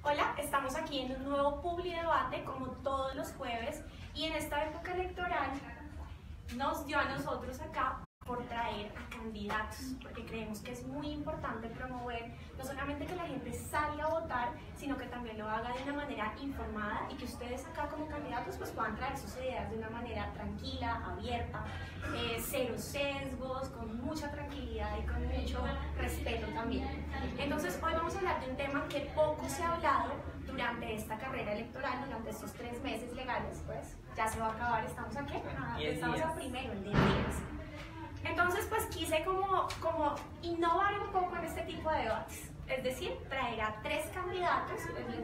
Hola, estamos aquí en un nuevo Publidebate como todos los jueves y en esta época electoral nos dio a nosotros acá por traer a candidatos, porque creemos que es muy importante promover no solamente que la gente salga a votar, sino que también lo haga de una manera informada y que ustedes acá como candidatos pues puedan traer sus ideas de una manera tranquila, abierta, cero sesgos, con mucha tranquilidad y con mucho respeto también. Entonces hoy vamos a hablar de un tema que poco se ha hablado durante esta carrera electoral, durante estos 3 meses legales, pues ya se va a acabar, estamos aquí, estamos a primero, en 10 días. Entonces, pues quise como innovar un poco en este tipo de debates, es decir, traer a 3 candidatos,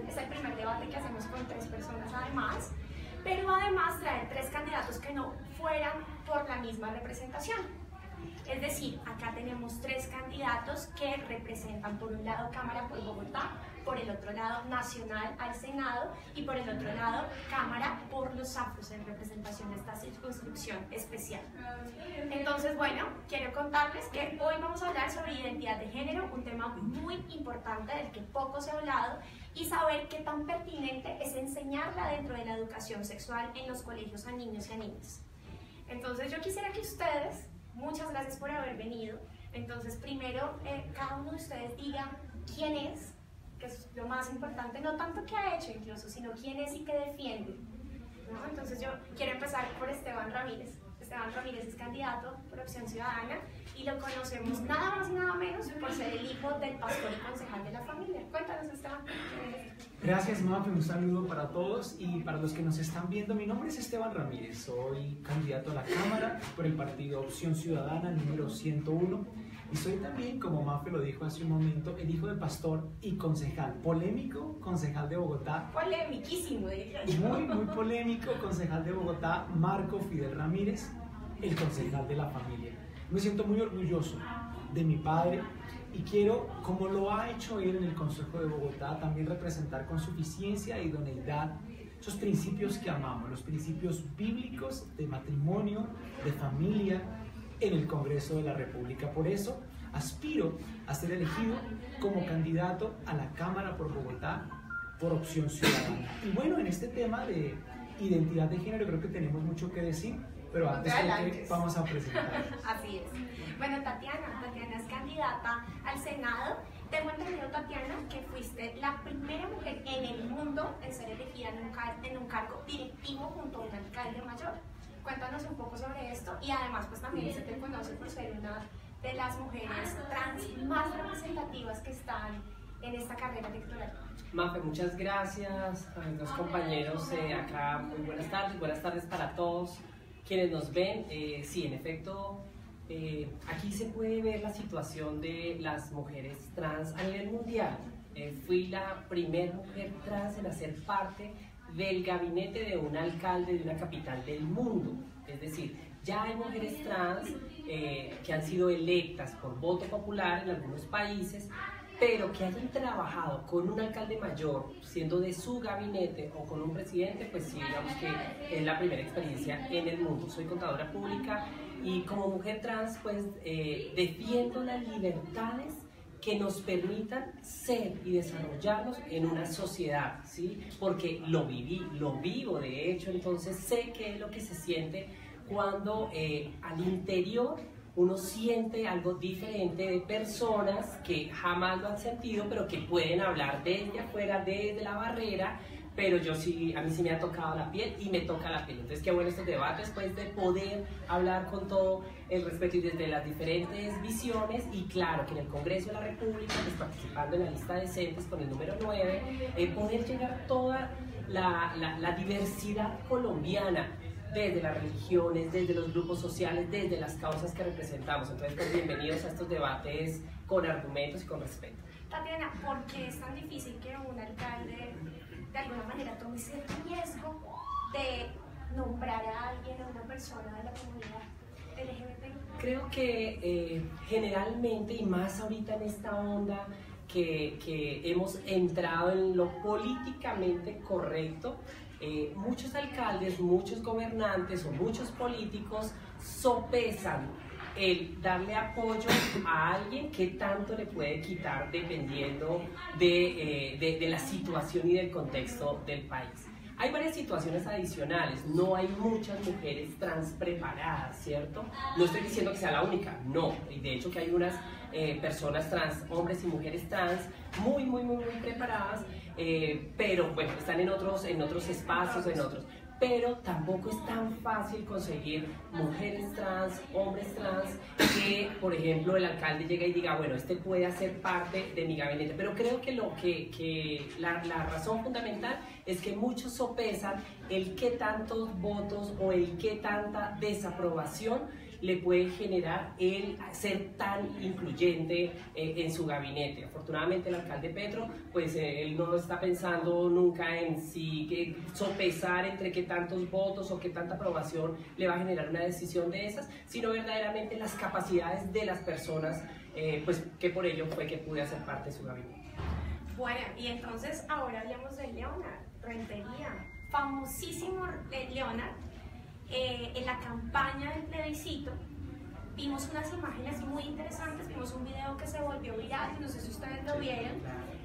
es el primer debate que hacemos con 3 personas además, pero además traer 3 candidatos que no fueran por la misma representación. Es decir, acá tenemos 3 candidatos que representan por un lado Cámara por Bogotá, por el otro lado Nacional al Senado y por el otro lado Cámara por los afros en representación de esta circunscripción especial. Entonces, bueno, quiero contarles que hoy vamos a hablar sobre identidad de género, un tema muy importante del que poco se ha hablado, y saber qué tan pertinente es enseñarla dentro de la educación sexual en los colegios a niños y a niñas. Entonces, yo quisiera que ustedes, muchas gracias por haber venido. Entonces, primero, cada uno de ustedes diga quién es, que es lo más importante, no tanto qué ha hecho incluso, sino quién es y qué defiende, ¿no? Entonces, yo quiero empezar por Esteban Ramírez. Esteban Ramírez es candidato por Opción Ciudadana y lo conocemos nada más y nada menos por ser el hijo del pastor y concejal de la familia. Cuéntanos, Esteban. Gracias, Mafe, un saludo para todos y para los que nos están viendo. Mi nombre es Esteban Ramírez, soy candidato a la Cámara por el partido Opción Ciudadana número 101 y soy también, como Mafe lo dijo hace un momento, el hijo del pastor y concejal, polémico concejal de Bogotá. Polemiquísimo, diría yo. Muy polémico concejal de Bogotá, Marco Fidel Ramírez, el concejal de la familia. Me siento muy orgulloso de mi padre y quiero, como lo ha hecho él en el Consejo de Bogotá, también representar con suficiencia e idoneidad esos principios que amamos, los principios bíblicos de matrimonio, de familia, en el Congreso de la República. Por eso aspiro a ser elegido como candidato a la Cámara por Bogotá por Opción Ciudadana. Y bueno, en este tema de identidad de género creo que tenemos mucho que decir, pero antes que vamos a presentar. Así es. Bueno, Tatiana es candidata al Senado. Tengo entendido, Tatiana, que fuiste la primera mujer en el mundo en ser elegida en un cargo directivo junto a un alcalde mayor. Cuéntanos un poco sobre esto y además pues también se te conoce por ser una de las mujeres trans más representativas que están en esta carrera electoral. Mafe, muchas gracias a mis 2 compañeros acá. Muy buenas tardes para todos quienes nos ven. Sí, en efecto, aquí se puede ver la situación de las mujeres trans a nivel mundial. Fui la primera mujer trans en hacer parte del gabinete de un alcalde de una capital del mundo. Es decir, ya hay mujeres trans que han sido electas por voto popular en algunos países, pero que hayan trabajado con un alcalde mayor, siendo de su gabinete, o con un presidente, pues sí, digamos que es la primera experiencia en el mundo. Soy contadora pública y como mujer trans, pues defiendo las libertades que nos permitan ser y desarrollarnos en una sociedad, ¿sí? Porque lo viví, lo vivo de hecho, entonces sé qué es lo que se siente cuando al interior uno siente algo diferente de personas que jamás lo han sentido, pero que pueden hablar desde afuera, desde la barrera, pero yo sí, a mí sí me ha tocado la piel y me toca la piel. Entonces, qué bueno estos debates, pues, de poder hablar con todo el respeto y desde las diferentes visiones, y claro, que en el Congreso de la República, pues, participando en la lista de decentes con el número 9, poder llegar toda la diversidad colombiana, desde las religiones, desde los grupos sociales, desde las causas que representamos. Entonces, pues, bienvenidos a estos debates con argumentos y con respeto. Tatiana, ¿por qué es tan difícil que un alcalde de alguna manera tome ese riesgo de nombrar a alguien, a una persona de la comunidad LGBT? Creo que generalmente, y más ahorita en esta onda que hemos entrado en lo políticamente correcto, muchos alcaldes, muchos gobernantes o muchos políticos sopesan el darle apoyo a alguien que tanto le puede quitar dependiendo de la situación y del contexto del país. Hay varias situaciones adicionales, no hay muchas mujeres trans preparadas, ¿cierto? No estoy diciendo que sea la única, no, y de hecho que hay unas personas trans, hombres y mujeres trans, muy preparadas, pero bueno, están en otros espacios, pero tampoco es tan fácil conseguir mujeres trans, hombres trans, que por ejemplo el alcalde llega y diga, bueno, este puede hacer parte de mi gabinete. Pero creo que la razón fundamental es que muchos sopesan el qué tantos votos o el qué tanta desaprobación le puede generar el ser tan incluyente en su gabinete. Afortunadamente el alcalde Petro, pues él no está pensando nunca en si sopesar entre qué tantos votos o qué tanta aprobación le va a generar una decisión de esas, sino verdaderamente las capacidades de las personas, pues que por ello fue que pude hacer parte de su gabinete. Bueno, y entonces ahora hablamos de Leonard Rentería, famosísimo Leonard. En la campaña del plebiscito vimos unas imágenes muy interesantes, vimos un video que se volvió viral, no sé si ustedes lo vieron,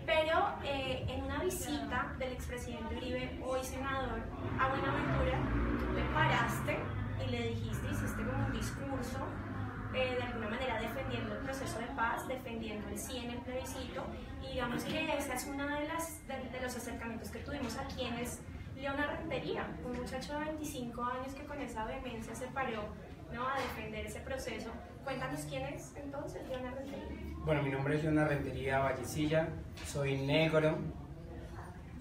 pero en una visita del expresidente Uribe, hoy senador, a Buenaventura, tú te paraste y le dijiste, hiciste como un discurso, de alguna manera defendiendo el proceso de paz, defendiendo el sí en el plebiscito, y digamos que esa es una de los acercamientos que tuvimos a quienes Leonard Rentería, un muchacho de 25 años que con esa vehemencia se paró, ¿no?, a defender ese proceso. Cuéntanos quién es entonces Leonard Rentería. Bueno, mi nombre es Leonard Rentería Vallecilla, soy negro,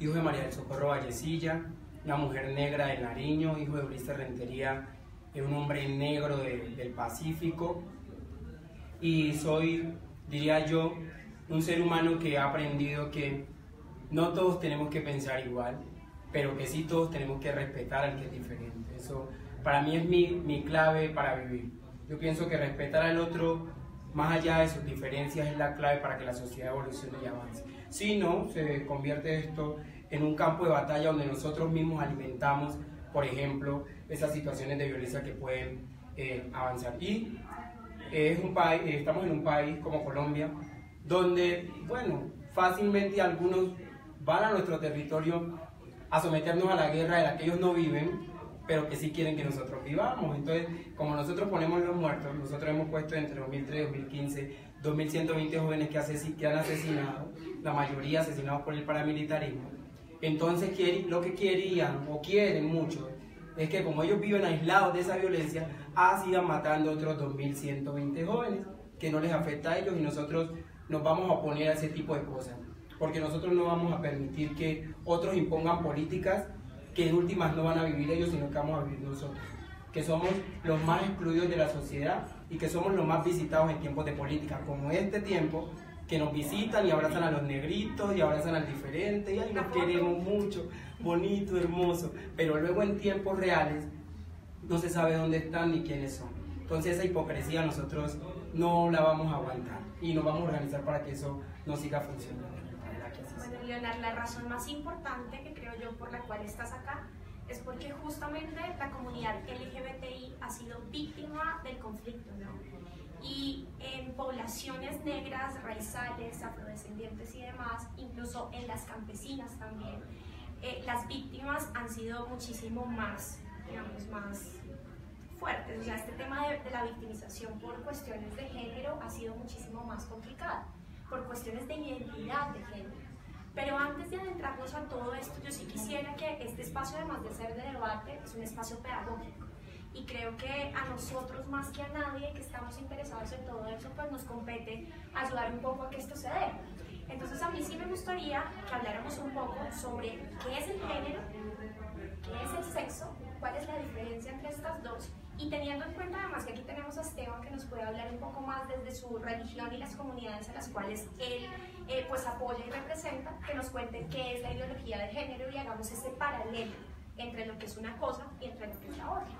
hijo de María del Socorro Vallecilla, una mujer negra de Nariño, hijo de Ulises Rentería, un hombre negro del Pacífico, y soy, diría yo, un ser humano que ha aprendido que no todos tenemos que pensar igual, pero que sí todos tenemos que respetar al que es diferente. Eso para mí es mi clave para vivir. Yo pienso que respetar al otro, más allá de sus diferencias, es la clave para que la sociedad evolucione y avance. Si no, se convierte esto en un campo de batalla donde nosotros mismos alimentamos, por ejemplo, esas situaciones de violencia que pueden avanzar. Y estamos en un país como Colombia, donde, bueno, fácilmente algunos van a nuestro territorio a someternos a la guerra de la que ellos no viven, pero que sí quieren que nosotros vivamos. Entonces, como nosotros ponemos los muertos, nosotros hemos puesto entre 2003 y 2015 2.120 jóvenes que han asesinado, la mayoría asesinados por el paramilitarismo. Entonces, lo que querían o quieren mucho es que como ellos viven aislados de esa violencia, sigan matando otros 2.120 jóvenes, que no les afecta a ellos, y nosotros nos vamos a oponer a ese tipo de cosas, porque nosotros no vamos a permitir que otros impongan políticas que en últimas no van a vivir ellos, sino que vamos a vivir nosotros, que somos los más excluidos de la sociedad y que somos los más visitados en tiempos de política, como este tiempo, que nos visitan y abrazan a los negritos y abrazan al diferente, y ahí nos queremos mucho, bonito, hermoso, pero luego en tiempos reales no se sabe dónde están ni quiénes son. Entonces esa hipocresía nosotros no la vamos a aguantar y nos vamos a organizar para que eso no siga funcionando. Bueno, Leonard, la razón más importante que creo yo por la cual estás acá es porque justamente la comunidad LGBTI ha sido víctima del conflicto, ¿no? Y en poblaciones negras, raizales, afrodescendientes y demás, incluso en las campesinas también, las víctimas han sido muchísimo más, digamos, más fuertes. O sea, este tema de la victimización por cuestiones de género ha sido muchísimo más complicado, por cuestiones de identidad de género. Pero antes de adentrarnos a todo esto, yo sí quisiera que este espacio, además de ser de debate, es un espacio pedagógico. Y creo que a nosotros, más que a nadie que estamos interesados en todo eso, pues nos compete ayudar un poco a que esto se dé. Entonces a mí sí me gustaría que habláramos un poco sobre qué es el género, qué es el sexo, cuál es la diferencia entre estas dos, y teniendo en cuenta además que aquí tenemos a Esteban, que nos puede hablar un poco más desde su religión y las comunidades a las cuales él pues apoya y representa, que nos cuente qué es la ideología de género y hagamos ese paralelo entre lo que es una cosa y entre lo que es la otra.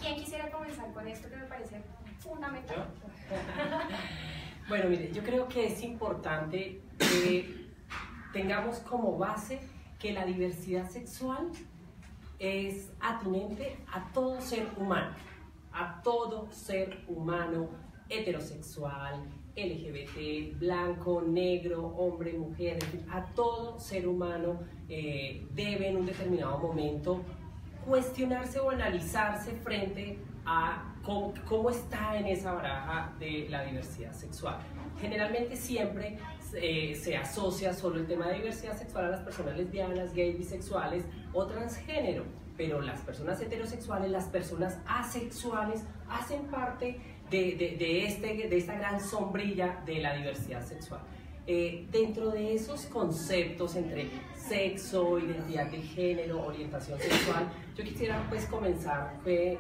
¿Quién quisiera comenzar con esto que me parece fundamental? Bueno, mire, yo creo que es importante que tengamos como base que la diversidad sexual es atinente a todo ser humano, a todo ser humano heterosexual, LGBT, blanco, negro, hombre, mujer, en fin, a todo ser humano debe en un determinado momento cuestionarse o analizarse frente a cómo está en esa baraja de la diversidad sexual. Generalmente siempre se asocia solo el tema de diversidad sexual a las personas lesbianas, gays, bisexuales o transgénero, pero las personas heterosexuales, las personas asexuales hacen parte de esta gran sombrilla de la diversidad sexual. Dentro de esos conceptos entre sexo, identidad de género, orientación sexual, yo quisiera pues comenzar que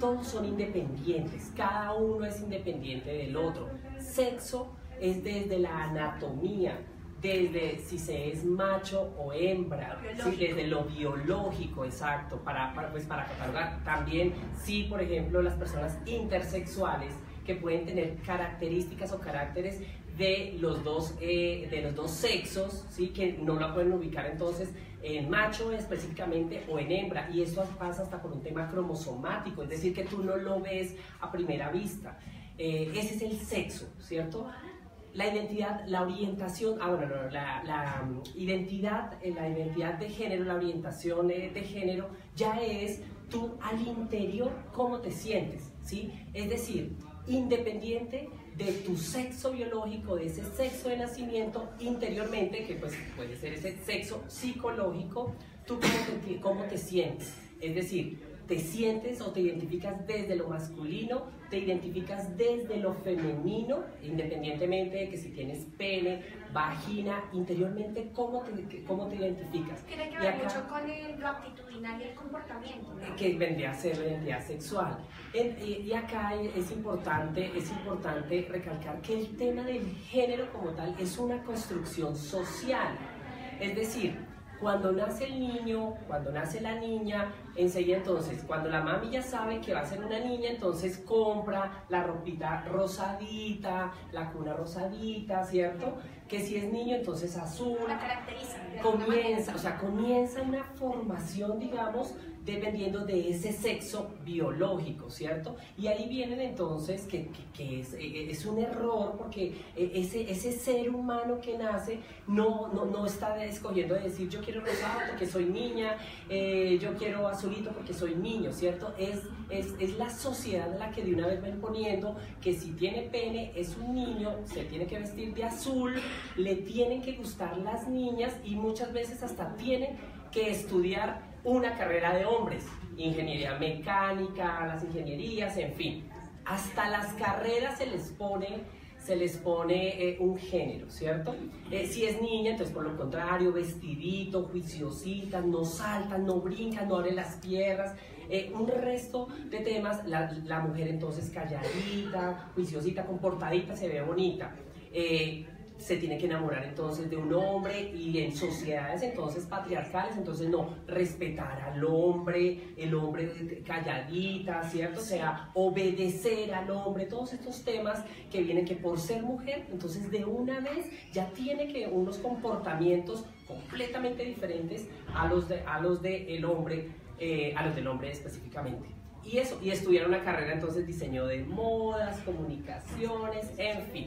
todos son independientes, cada uno es independiente del otro. Sexo es desde la anatomía, desde si se es macho o hembra, ¿sí? Desde lo biológico, exacto, para catalogar. También, sí, por ejemplo, las personas intersexuales que pueden tener características o caracteres de los dos sexos, ¿sí? Que no la pueden ubicar entonces en macho específicamente o en hembra, y eso pasa hasta por un tema cromosomático, es decir, que tú no lo ves a primera vista. Ese es el sexo, ¿cierto? La identidad, la orientación, la identidad de género, la orientación de género, ya es tú al interior cómo te sientes, ¿sí? Es decir, independiente de tu sexo biológico, de ese sexo de nacimiento, interiormente, que pues puede ser ese sexo psicológico, tú cómo te sientes. Es decir, te sientes o te identificas desde lo masculino, te identificas desde lo femenino, independientemente de que si tienes pene, vagina, interiormente, ¿cómo te identificas? Tiene que ver mucho con lo actitudinal y el comportamiento, ¿no? Que vendría a ser la identidad sexual. Y acá es importante recalcar que el tema del género como tal es una construcción social. Es decir, cuando nace el niño, cuando nace la niña, enseguida entonces, cuando la mami ya sabe que va a ser una niña, entonces compra la ropita rosadita, la cuna rosadita, ¿cierto? Que si es niño, entonces azul. La caracteriza. Comienza una formación, digamos, dependiendo de ese sexo biológico, ¿cierto? Y ahí vienen entonces que es un error, porque ese ser humano que nace no está escogiendo de decir yo quiero rosado porque soy niña, yo quiero azulito porque soy niño, ¿cierto? Es la sociedad la que de una vez va imponiendo que si tiene pene es un niño, se tiene que vestir de azul, le tienen que gustar las niñas y muchas veces hasta tienen que estudiar una carrera de hombres, ingeniería mecánica, las ingenierías, en fin, hasta las carreras se les pone un género, ¿cierto? Si es niña, entonces por lo contrario, vestidito, juiciosita, no salta, no brinca, no abre las piernas, un resto de temas. La mujer entonces calladita, juiciosita, comportadita, se ve bonita. Se tiene que enamorar entonces de un hombre, y en sociedades entonces patriarcales, entonces no, respetar al hombre, el hombre calladita, ¿cierto? O sea, obedecer al hombre, todos estos temas que vienen que por ser mujer, entonces de una vez ya tiene que unos comportamientos completamente diferentes a los del hombre específicamente. Y eso, y estudiar una carrera entonces diseño de modas, comunicaciones, en fin.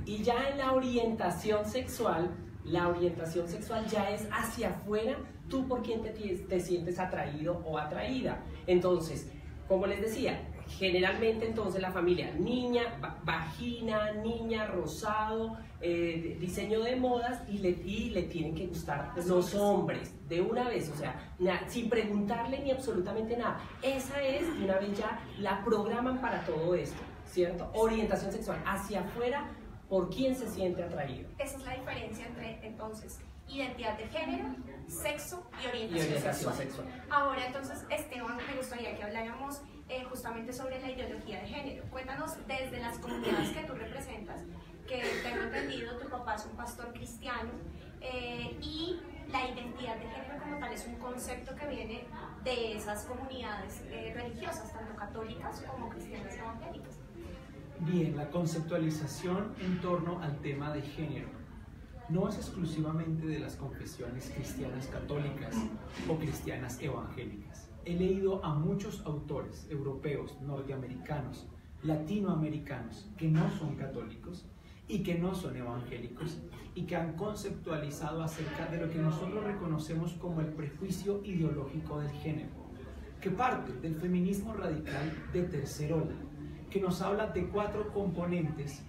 Y ya en la orientación sexual ya es hacia afuera, tú por quién te sientes atraído o atraída. Entonces, como les decía, generalmente entonces la familia, niña, vagina, niña, rosado, diseño de modas, y le tienen que gustar los hombres de una vez, o sea, sin preguntarle ni absolutamente nada. Esa es, de una vez ya la programan para todo esto, ¿cierto? Orientación sexual, hacia afuera, por quién se siente atraído. Esa es la diferencia entre, entonces, identidad de género, sexo y orientación sexual. Ahora, entonces, Esteban, me gustaría que habláramos justamente sobre la ideología de género. Cuéntanos desde las comunidades que tú representas, que tengo entendido, tu papá es un pastor cristiano, y la identidad de género como tal es un concepto que viene de esas comunidades religiosas, tanto católicas como cristianas evangélicas. Bien, la conceptualización en torno al tema de género no es exclusivamente de las confesiones cristianas católicas o cristianas evangélicas. he leído a muchos autores europeos, norteamericanos, latinoamericanos, que no son católicos y que no son evangélicos y que han conceptualizado acerca de lo que nosotros reconocemos como el prejuicio ideológico del género, que parte del feminismo radical de tercer ola, que nos habla de 4 componentes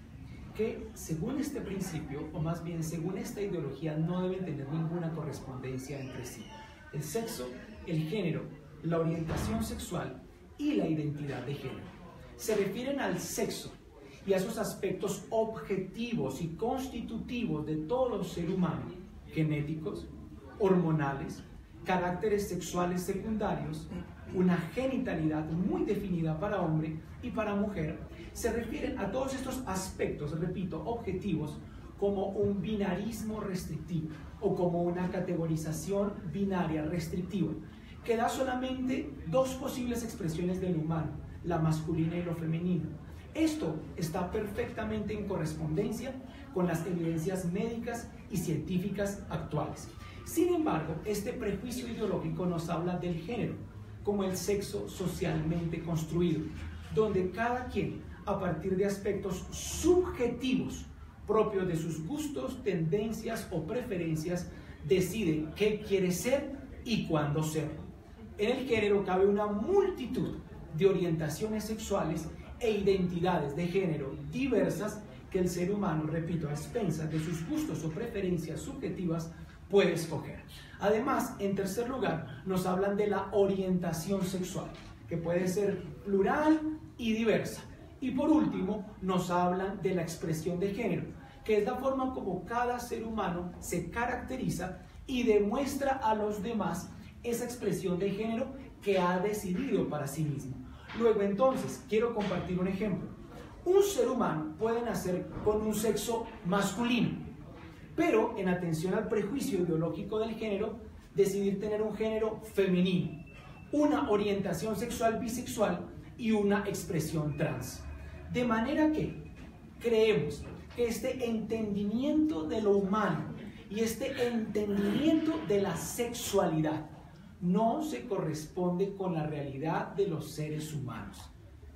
que, según este principio, o más bien según esta ideología, no deben tener ninguna correspondencia entre sí: el sexo, el género, la orientación sexual y la identidad de género. Se refieren al sexo y a esos aspectos objetivos y constitutivos de todo ser humano, genéticos, hormonales, caracteres sexuales secundarios, una genitalidad muy definida para hombre y para mujer. Se refieren a todos estos aspectos, repito, objetivos, como un binarismo restrictivo o como una categorización binaria restrictiva, que da solamente 2 posibles expresiones del humano, la masculina y lo femenino. Esto está perfectamente en correspondencia con las evidencias médicas y científicas actuales. Sin embargo, este prejuicio ideológico nos habla del género como el sexo socialmente construido, donde cada quien, a partir de aspectos subjetivos propios de sus gustos, tendencias o preferencias, decide qué quiere ser y cuándo serlo. En el género cabe una multitud de orientaciones sexuales e identidades de género diversas que el ser humano, repito, a expensas de sus gustos o preferencias subjetivas, puede escoger. Además, en tercer lugar, nos hablan de la orientación sexual, que puede ser plural y diversa. Y por último, nos hablan de la expresión de género, que es la forma como cada ser humano se caracteriza y demuestra a los demás esa expresión de género que ha decidido para sí mismo. Luego, entonces, quiero compartir un ejemplo. Un ser humano puede nacer con un sexo masculino, pero en atención al prejuicio ideológico del género, decidir tener un género femenino, una orientación sexual bisexual y una expresión trans. De manera que creemos que este entendimiento de lo humano y este entendimiento de la sexualidad no se corresponde con la realidad de los seres humanos.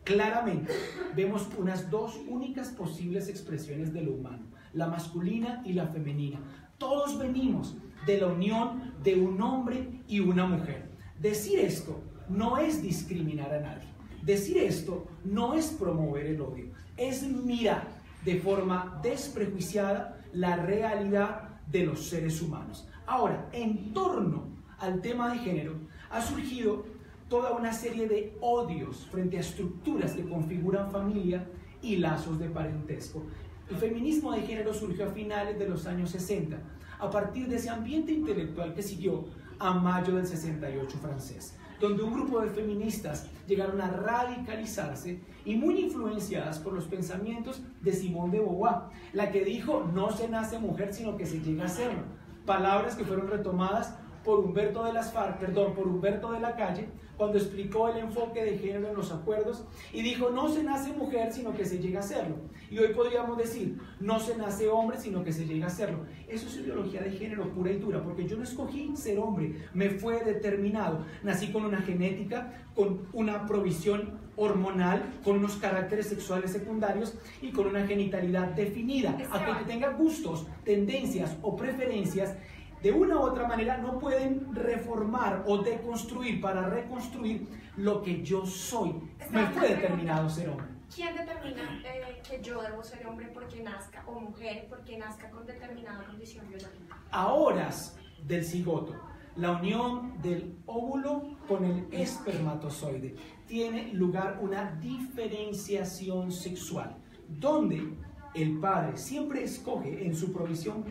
Claramente vemos unas 2 únicas posibles expresiones de lo humano, la masculina y la femenina. Todos venimos de la unión de un hombre y una mujer. Decir esto no es discriminar a nadie. Decir esto no es promover el odio, es mirar de forma desprejuiciada la realidad de los seres humanos. Ahora, en torno al tema de género, ha surgido toda una serie de odios frente a estructuras que configuran familia y lazos de parentesco. El feminismo de género surgió a finales de los años 60, a partir de ese ambiente intelectual que siguió a mayo del 68 francés, donde un grupo de feministas llegaron a radicalizarse y muy influenciadas por los pensamientos de Simone de Beauvoir, la que dijo: no se nace mujer sino que se llega a serlo. Palabras que fueron retomadas por Humberto de la Calle, cuando explicó el enfoque de género en los acuerdos y dijo: no se nace mujer sino que se llega a serlo. Y hoy podríamos decir: no se nace hombre sino que se llega a serlo. Eso es ideología de género pura y dura, porque yo no escogí ser hombre, me fue determinado. Nací con una genética, con una provisión hormonal, con unos caracteres sexuales secundarios y con una genitalidad definida. Aquel que tenga gustos, tendencias o preferencias, de una u otra manera no pueden reformar o deconstruir para reconstruir lo que yo soy. Me fue determinado ser hombre. ¿Quién determina que yo debo ser hombre porque nazca, o mujer porque nazca con determinada condición biológica? A horas del cigoto, la unión del óvulo con el espermatozoide, tiene lugar una diferenciación sexual, donde el padre siempre escoge en su provisión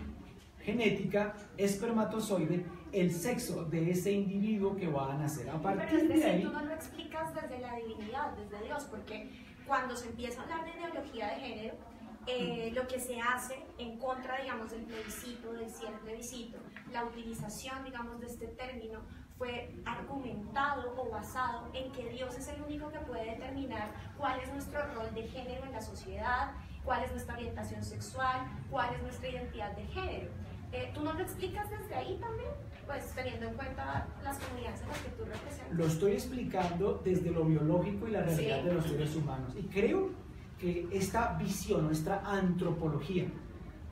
genética, espermatozoide, el sexo de ese individuo que va a nacer. A partir de ahí, tú no lo explicas desde la divinidad, desde Dios, porque cuando se empieza a hablar de ideología de género, lo que se hace en contra, digamos, del plebiscito, del sí al plebiscito, la utilización, digamos, de este término, fue argumentado o basado en que Dios es el único que puede determinar cuál es nuestro rol de género en la sociedad, cuál es nuestra orientación sexual, cuál es nuestra identidad de género. Tú no lo explicas desde ahí también? Pues teniendo en cuenta las comunidades en las que tú representas. Lo estoy explicando desde lo biológico y la realidad de los seres humanos. Y creo que esta visión, nuestra antropología,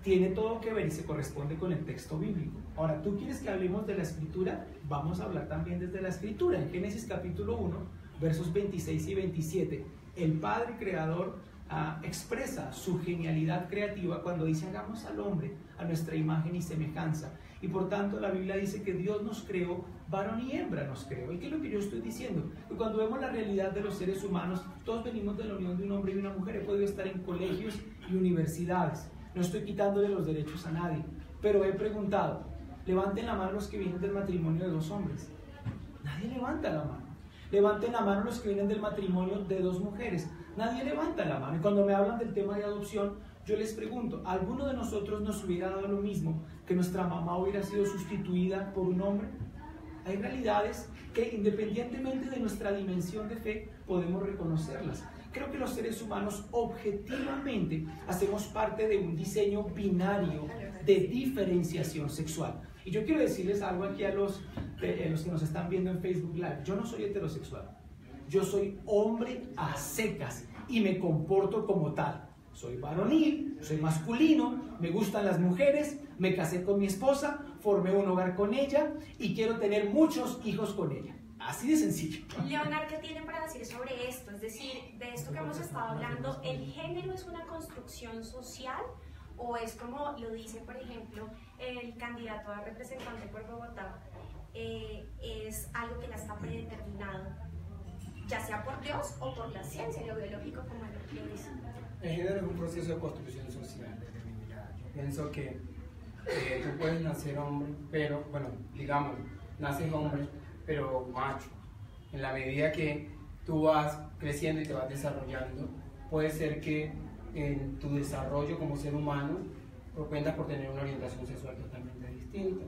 tiene todo que ver y se corresponde con el texto bíblico. Ahora, ¿tú quieres que hablemos de la escritura? Vamos a hablar también desde la escritura. En Génesis capítulo 1, versos 26 y 27, el Padre Creador expresa su genialidad creativa cuando dice: hagamos al hombre a nuestra imagen y semejanza. Y por tanto la Biblia dice que Dios nos creó, varón y hembra nos creó. ¿Y qué es lo que yo estoy diciendo? Que cuando vemos la realidad de los seres humanos, todos venimos de la unión de un hombre y una mujer. He podido estar en colegios y universidades. No estoy quitándole los derechos a nadie, pero he preguntado: levanten la mano los que vienen del matrimonio de dos hombres. Nadie levanta la mano. Levanten la mano los que vienen del matrimonio de dos mujeres. Nadie levanta la mano. Y cuando me hablan del tema de adopción, yo les pregunto: ¿alguno de nosotros nos hubiera dado lo mismo que nuestra mamá hubiera sido sustituida por un hombre? Hay realidades que, independientemente de nuestra dimensión de fe, podemos reconocerlas. Creo que los seres humanos objetivamente hacemos parte de un diseño binario de diferenciación sexual. Y yo quiero decirles algo aquí a los que nos están viendo en Facebook Live. Yo no soy heterosexual. Yo soy hombre a secas y me comporto como tal. Soy varonil, soy masculino, me gustan las mujeres, me casé con mi esposa, formé un hogar con ella y quiero tener muchos hijos con ella. Así de sencillo. Leonard, ¿qué tiene para decir sobre esto? Es decir, de esto que hemos estado hablando, ¿el género es una construcción social o es como lo dice, por ejemplo, el candidato a representante por Bogotá? Es algo que ya está predeterminado, ya sea por Dios o por la ciencia, lo biológico, como lo dice. El género es un proceso de construcción social, desde mi mirada. Yo pienso que tú puedes nacer hombre, pero, bueno, digamos, naces hombre, pero macho. En la medida que tú vas creciendo y te vas desarrollando, puede ser que en tu desarrollo como ser humano propendas por tener una orientación sexual totalmente distinta.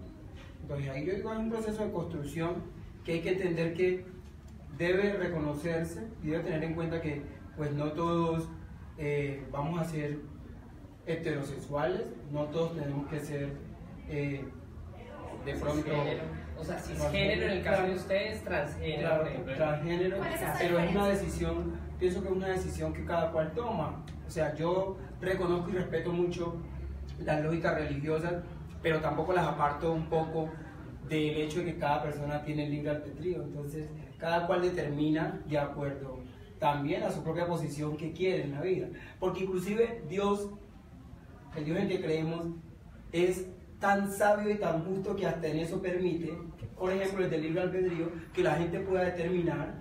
Entonces ahí yo digo, es un proceso de construcción que hay que entender que debe reconocerse y debe tener en cuenta que pues no todos vamos a ser heterosexuales, no todos tenemos que ser de pronto cisgénero. O sea, cisgénero en el caso de ustedes, transgénero, claro, por ejemplo. transgénero, ¿Cuál es esa pero es una diferencia? decisión, pienso que es una decisión que cada cual toma. O sea, yo reconozco y respeto mucho las lógicas religiosas, pero tampoco las aparto un poco del hecho de que cada persona tiene el libre albedrío. Entonces, cada cual determina de acuerdo también a su propia posición que quiere en la vida. Porque inclusive Dios, el Dios en que creemos, es tan sabio y tan justo que hasta en eso permite, por ejemplo, el del libre albedrío, que la gente pueda determinar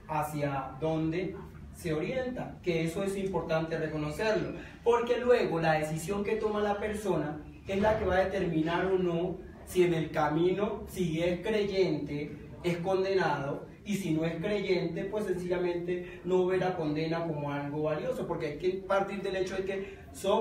hacia dónde se orienta, que eso es importante reconocerlo, porque luego la decisión que toma la persona es la que va a determinar o no si en el camino, si es creyente, es condenado, y si no es creyente, pues sencillamente no ve la condena como algo valioso, porque hay que partir del hecho de que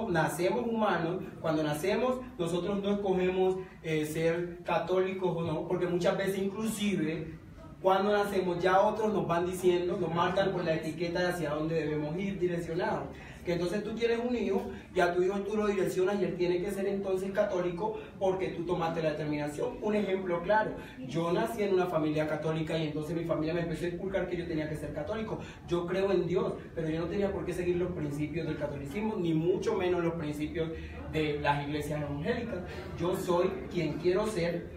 nacemos humanos. Cuando nacemos, nosotros no escogemos ser católicos o no, porque muchas veces inclusive cuando nacemos ya otros nos van diciendo, nos marcan con la etiqueta de hacia dónde debemos ir direccionados. Que entonces tú tienes un hijo y a tu hijo tú lo direccionas y él tiene que ser entonces católico porque tú tomaste la determinación. Un ejemplo claro, yo nací en una familia católica y entonces mi familia me empezó a inculcar que yo tenía que ser católico. Yo creo en Dios, pero yo no tenía por qué seguir los principios del catolicismo, ni mucho menos los principios de las iglesias evangélicas. Yo soy quien quiero ser,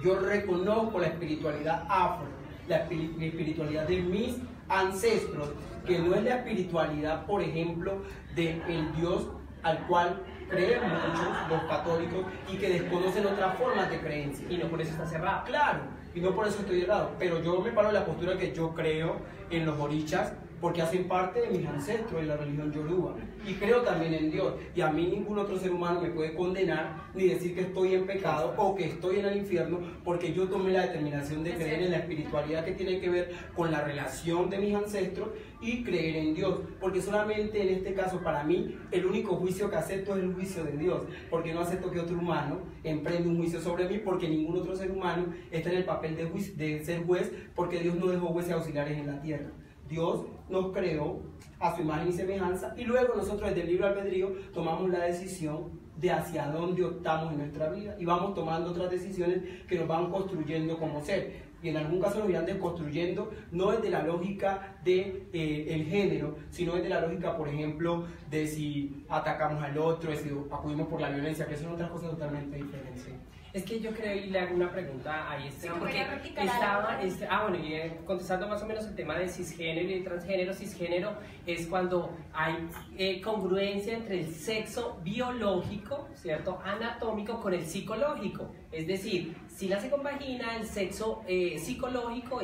yo reconozco la espiritualidad afro, la espiritualidad de mis ancestros, que no es la espiritualidad, por ejemplo, del Dios al cual creen muchos los católicos y que desconocen otras formas de creencia. Y no por eso está cerrado. Claro, y no por eso estoy errado, pero yo me paro en la postura que yo creo en los orichas porque hacen parte de mis ancestros en la religión yoruba y creo también en Dios, y a mí ningún otro ser humano me puede condenar ni decir que estoy en pecado o que estoy en el infierno porque yo tomé la determinación de creer en la espiritualidad que tiene que ver con la relación de mis ancestros y creer en Dios, porque solamente en este caso para mí el único juicio que acepto es el juicio de Dios, porque no acepto que otro humano emprenda un juicio sobre mí, porque ningún otro ser humano está en el papel de ser juez, porque Dios no dejó jueces auxiliares en la tierra. Dios nos creó a su imagen y semejanza y luego nosotros desde el libre albedrío tomamos la decisión de hacia dónde optamos en nuestra vida y vamos tomando otras decisiones que nos van construyendo como ser. Y en algún caso nos irán desconstruyendo, no desde la lógica del el género, sino desde la lógica, por ejemplo, de si atacamos al otro, de si acudimos por la violencia, que son otras cosas totalmente diferentes. Es que yo creo, y le hago una pregunta ahí, Esteban, porque contestando más o menos el tema de cisgénero y transgénero. Cisgénero es cuando hay congruencia entre el sexo biológico, ¿cierto?, anatómico, con el psicológico. Es decir, si nace con vagina, el sexo psicológico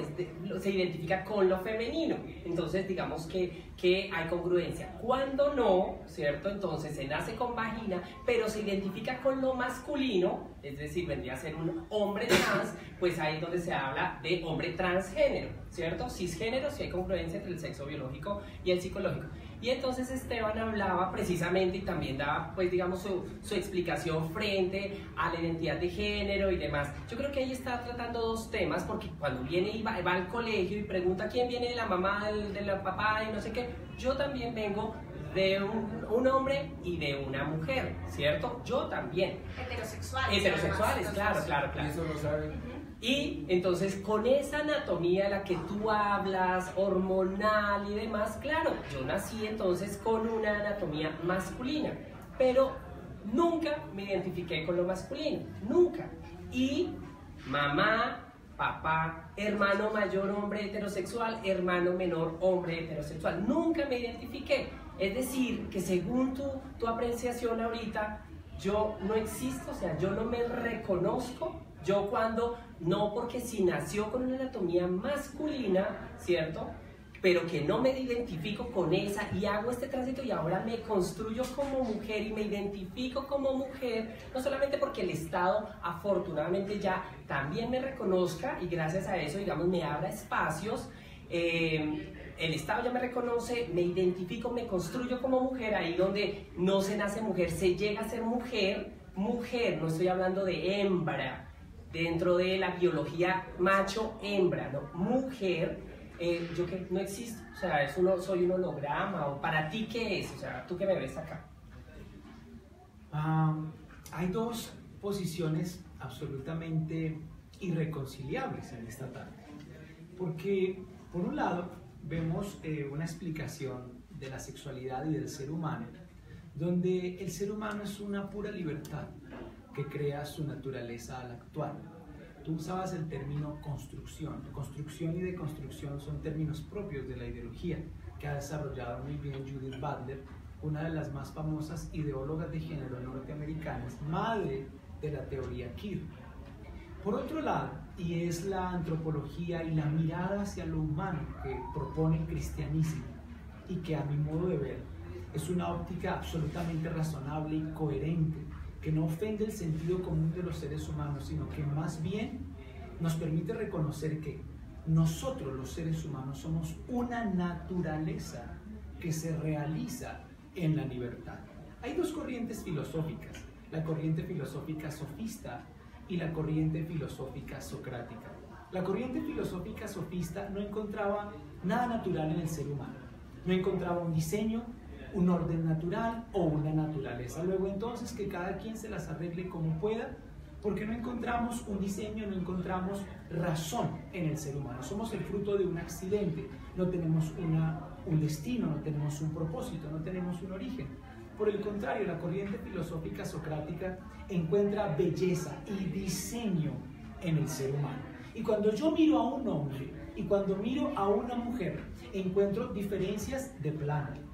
se identifica con lo femenino. Entonces, digamos que hay congruencia. Cuando no, ¿cierto?, entonces se nace con vagina, pero se identifica con lo masculino, es decir, vendría a ser un hombre trans, pues ahí es donde se habla de hombre transgénero, ¿cierto? Cisgénero, si hay congruencia entre el sexo biológico y el psicológico. Y entonces Esteban hablaba precisamente y también daba, pues digamos, su explicación frente a la identidad de género y demás. Yo creo que ahí está tratando dos temas, porque cuando viene y va al colegio y pregunta quién viene de la mamá, de la papá y no sé qué, yo también vengo de un hombre y de una mujer, ¿cierto? Yo también. Heterosexuales, claro. Eso lo saben. Y entonces con esa anatomía de la que tú hablas, hormonal y demás, claro, yo nací entonces con una anatomía masculina, pero nunca me identifiqué con lo masculino, nunca. Y mamá, papá, hermano mayor hombre heterosexual, hermano menor hombre heterosexual, nunca me identifiqué. Es decir, que según tu apreciación ahorita, yo no existo, o sea, yo no me reconozco. Yo porque si nació con una anatomía masculina, ¿cierto?, pero que no me identifico con esa y hago este tránsito y ahora me construyo como mujer y me identifico como mujer, no solamente porque el Estado afortunadamente ya también me reconozca y gracias a eso, digamos, me abra espacios, el Estado ya me reconoce, me identifico, me construyo como mujer, ahí donde no se nace mujer, se llega a ser mujer, no estoy hablando de hembra, dentro de la biología macho-hembra, ¿no? Mujer, yo que no existo, o sea, soy un holograma, o para ti, ¿qué es? O sea, tú que me ves acá. Hay dos posiciones absolutamente irreconciliables en esta tarde, porque por un lado vemos una explicación de la sexualidad y del ser humano, donde el ser humano es una pura libertad que crea su naturaleza al actuar. Tú usabas el término construcción. Construcción y deconstrucción son términos propios de la ideología que ha desarrollado muy bien Judith Butler, una de las más famosas ideólogas de género norteamericanas, madre de la teoría queer. Por otro lado, y es la antropología y la mirada hacia lo humano que propone el cristianismo y que a mi modo de ver es una óptica absolutamente razonable y coherente, que no ofende el sentido común de los seres humanos, sino que más bien nos permite reconocer que nosotros los seres humanos somos una naturaleza que se realiza en la libertad. Hay dos corrientes filosóficas, la corriente filosófica sofista y la corriente filosófica socrática. La corriente filosófica sofista no encontraba nada natural en el ser humano, no encontraba un diseño, un orden natural o una naturaleza. Luego entonces que cada quien se las arregle como pueda, porque no encontramos un diseño, no encontramos razón en el ser humano. Somos el fruto de un accidente, no tenemos un destino, no tenemos un propósito, no tenemos un origen. Por el contrario, la corriente filosófica socrática encuentra belleza y diseño en el ser humano. Y cuando yo miro a un hombre y cuando miro a una mujer, encuentro diferencias de plano.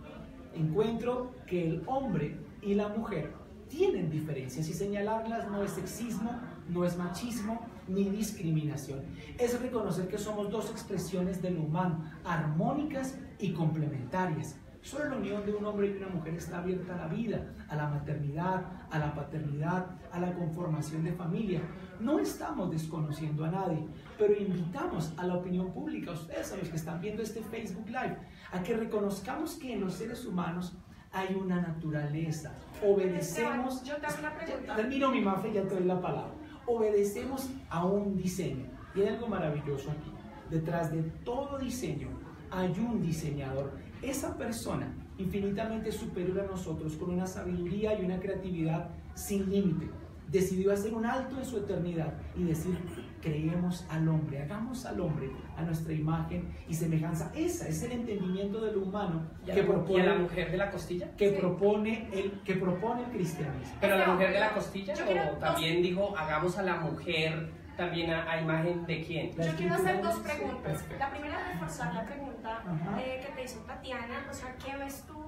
Encuentro que el hombre y la mujer tienen diferencias y señalarlas no es sexismo, no es machismo ni discriminación. Es reconocer que somos dos expresiones de lo humano, armónicas y complementarias. Solo la unión de un hombre y una mujer está abierta a la vida, a la maternidad, a la paternidad, a la conformación de familia. No estamos desconociendo a nadie, pero invitamos a la opinión pública, a ustedes, a los que están viendo este Facebook Live, a que reconozcamos que en los seres humanos hay una naturaleza. Obedecemos... Yo te hago una pregunta. Termino mi Mafe, ya te doy la palabra. Obedecemos a un diseño. Y hay algo maravilloso aquí. Detrás de todo diseño hay un diseñador. Esa persona infinitamente superior a nosotros, con una sabiduría y una creatividad sin límite. Decidió hacer un alto en su eternidad y decir, creemos al hombre, hagamos al hombre a nuestra imagen y semejanza. Ese es el entendimiento de lo humano que propone, ¿y a la mujer de la costilla? que propone el cristianismo. Pero la mujer de la costilla, Yo quiero o también dijo, hagamos a la mujer también a imagen de quién. La Yo quiero hacer escritura dos dice, preguntas. perfecto. La primera es reforzar la pregunta Ajá. que te hizo Tatiana. O sea, ¿qué ves tú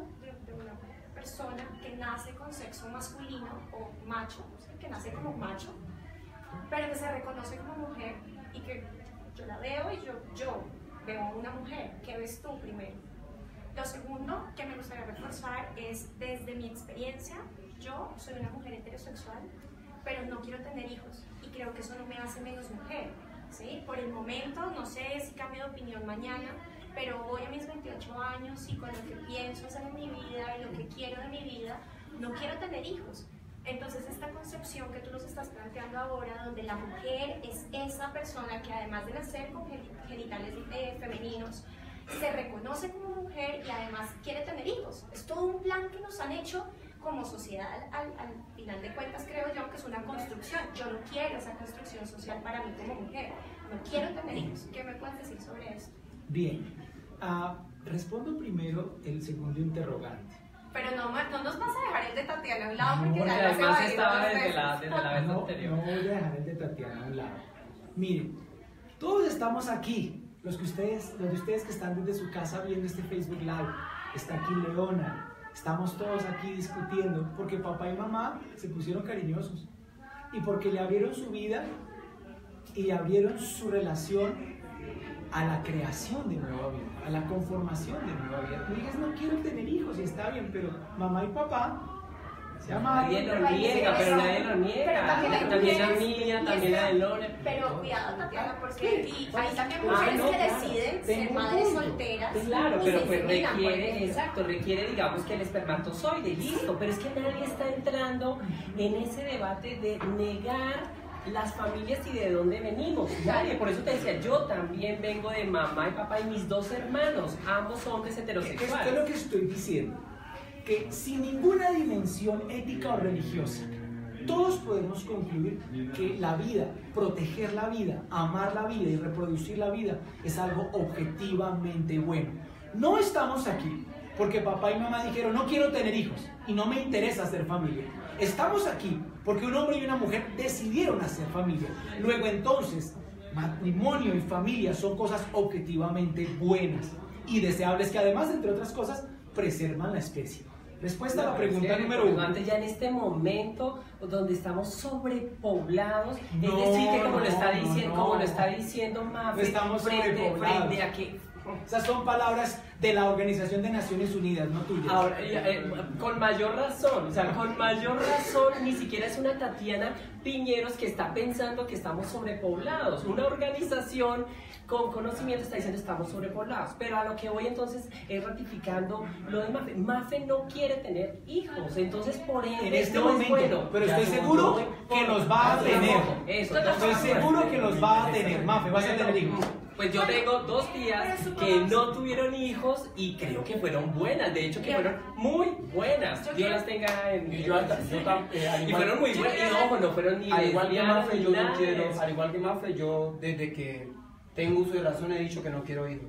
de una persona que nace con sexo masculino o macho, o sea, que nace como macho, pero que se reconoce como mujer y que yo la veo y yo veo a una mujer? ¿Qué ves tú primero? Lo segundo que me gustaría reforzar es, desde mi experiencia, yo soy una mujer heterosexual, pero no quiero tener hijos y creo que eso no me hace menos mujer, ¿sí? Por el momento, no sé si cambio de opinión mañana, pero voy a mis 28 años y con lo que pienso hacer en mi vida y lo que quiero de mi vida, no quiero tener hijos. Entonces esta concepción que tú nos estás planteando ahora, donde la mujer es esa persona que además de nacer con genitales femeninos, se reconoce como mujer y además quiere tener hijos. Es todo un plan que nos han hecho como sociedad, al final de cuentas creo yo que es una construcción. Yo no quiero esa construcción social para mí como mujer, no quiero tener hijos. ¿Qué me puedes decir sobre esto? Bien, respondo primero el segundo interrogante. Pero no nos vas a dejar el de Tatiana a un lado No, porque Porque ya se va además a ir estaba dos desde veces. la vez No anterior. voy a dejar el de Tatiana a un lado. Miren, todos estamos aquí, los de ustedes que están desde su casa viendo este Facebook Live, está aquí Leona, estamos todos aquí discutiendo porque papá y mamá se pusieron cariñosos y porque le abrieron su vida y le abrieron su relación a la creación de nueva vida, a la conformación de nueva vida. Tú dices, no quiero tener hijos y está bien, pero mamá y papá se amaron. Nadie lo niega, pero nadie lo niega. Pero también hay También la mujeres, mía, y también es la que- de Lore. Pero cuidado, Tatiana, porque Sí. hay también Ah, mujeres no, que claro. deciden ser Tengo un madres punto. solteras. Claro, y pero se pues inseminan, por requiere, ejemplo. exacto, requiere, digamos, que el espermatozoide, listo, pero es que nadie está entrando en ese debate de negar las familias y de dónde venimos. Nadie, por eso te decía, yo también vengo de mamá y papá y mis dos hermanos, ambos hombres ¿Qué es heterosexuales. lo que estoy diciendo? Que sin ninguna dimensión ética o religiosa, todos podemos concluir que la vida, proteger la vida, amar la vida y reproducir la vida es algo objetivamente bueno. No estamos aquí porque papá y mamá dijeron no quiero tener hijos y no me interesa hacer familia. Estamos aquí porque un hombre y una mujer decidieron hacer familia. Luego entonces, matrimonio y familia son cosas objetivamente buenas y deseables que además, entre otras cosas, preservan la especie. Respuesta a la pregunta número 1. Antes, ya en este momento donde estamos sobrepoblados, No, es decir, que como lo está no, diciendo, no. como lo está diciendo Mafe, Estamos sobrepoblados. frente a que Esas son palabras de la Organización de Naciones Unidas, no tuyas. ahora, con mayor razón, o sea, con mayor razón, ni siquiera es una Tatiana Piñeros que está pensando que estamos sobrepoblados. Una organización con conocimiento está diciendo estamos sobrepoblados. Pero a lo que voy entonces es ratificando lo de Mafe. Mafe no quiere tener hijos, entonces por ende En este no es momento, bueno. pero estoy Ya, seguro que los va a tener. Eso, Estoy seguro que los va a tener. Mafe, vas a tener hijos. Pues yo tengo 2 tías que no tuvieron hijos y creo que fueron buenas, de hecho que fueron muy buenas. Dios las tenga en... Y Y igual fueron muy buenas, y ojo, no fueron ni que lesbianas Mafe, ni yo no nada de quiero, eso. al igual que Mafe, yo desde que tengo uso de razón he dicho que no quiero hijos.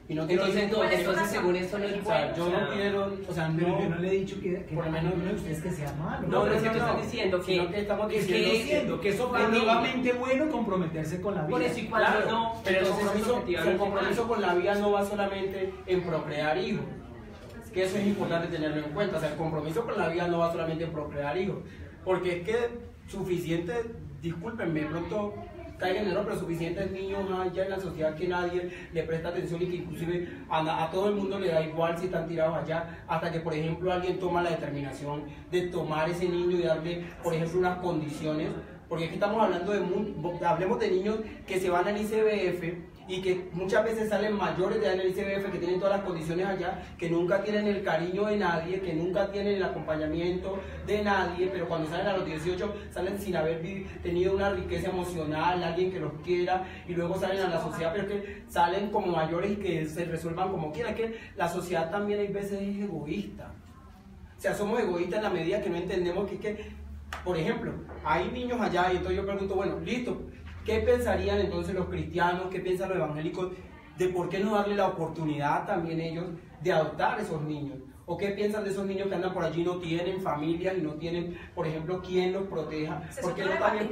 Y no quiero Entonces, hijos no, porque- entonces según esto no es o bueno. sea, yo no quiero, o sea, Pero no, yo no le he dicho que por lo menos- ninguno de ustedes que sea malo. No, pero es que no, tú no. estás diciendo que... Sino que estamos Es que diciendo estoy diciendo que es objetivamente bueno comprometerse con la vida. Por eso, y cuando Claro, no, pero el entonces es compromiso, objetivamente el compromiso malo. con la vida no va solamente en procrear hijos. Que eso es importante tenerlo en cuenta. O sea, el compromiso con la vida no va solamente en procrear hijos. Porque es que suficiente, discúlpenme, de pronto caigan en error, pero suficientes niños hay ya en la sociedad que nadie le presta atención y que inclusive a todo el mundo le da igual si están tirados allá, hasta que por ejemplo alguien toma la determinación de tomar ese niño y darle, por ejemplo, unas condiciones. Porque aquí estamos hablando hablemos de niños que se van al ICBF y que muchas veces salen mayores de edad en el ICBF, que tienen todas las condiciones allá, que nunca tienen el cariño de nadie, que nunca tienen el acompañamiento de nadie, pero cuando salen a los 18 salen sin haber tenido una riqueza emocional, alguien que los quiera, y luego salen a la sociedad, pero que salen como mayores y que se resuelvan como quieran. Que la sociedad también hay veces es egoísta. O sea, somos egoístas en la medida que no entendemos que por ejemplo, hay niños allá y entonces yo pregunto, bueno, listo, ¿qué pensarían entonces los cristianos, qué piensan los evangélicos de por qué no darle la oportunidad también ellos de adoptar esos niños? ¿O qué piensan de esos niños que andan por allí y no tienen familia y no tienen, por ejemplo, quién los proteja? ¿Por qué no también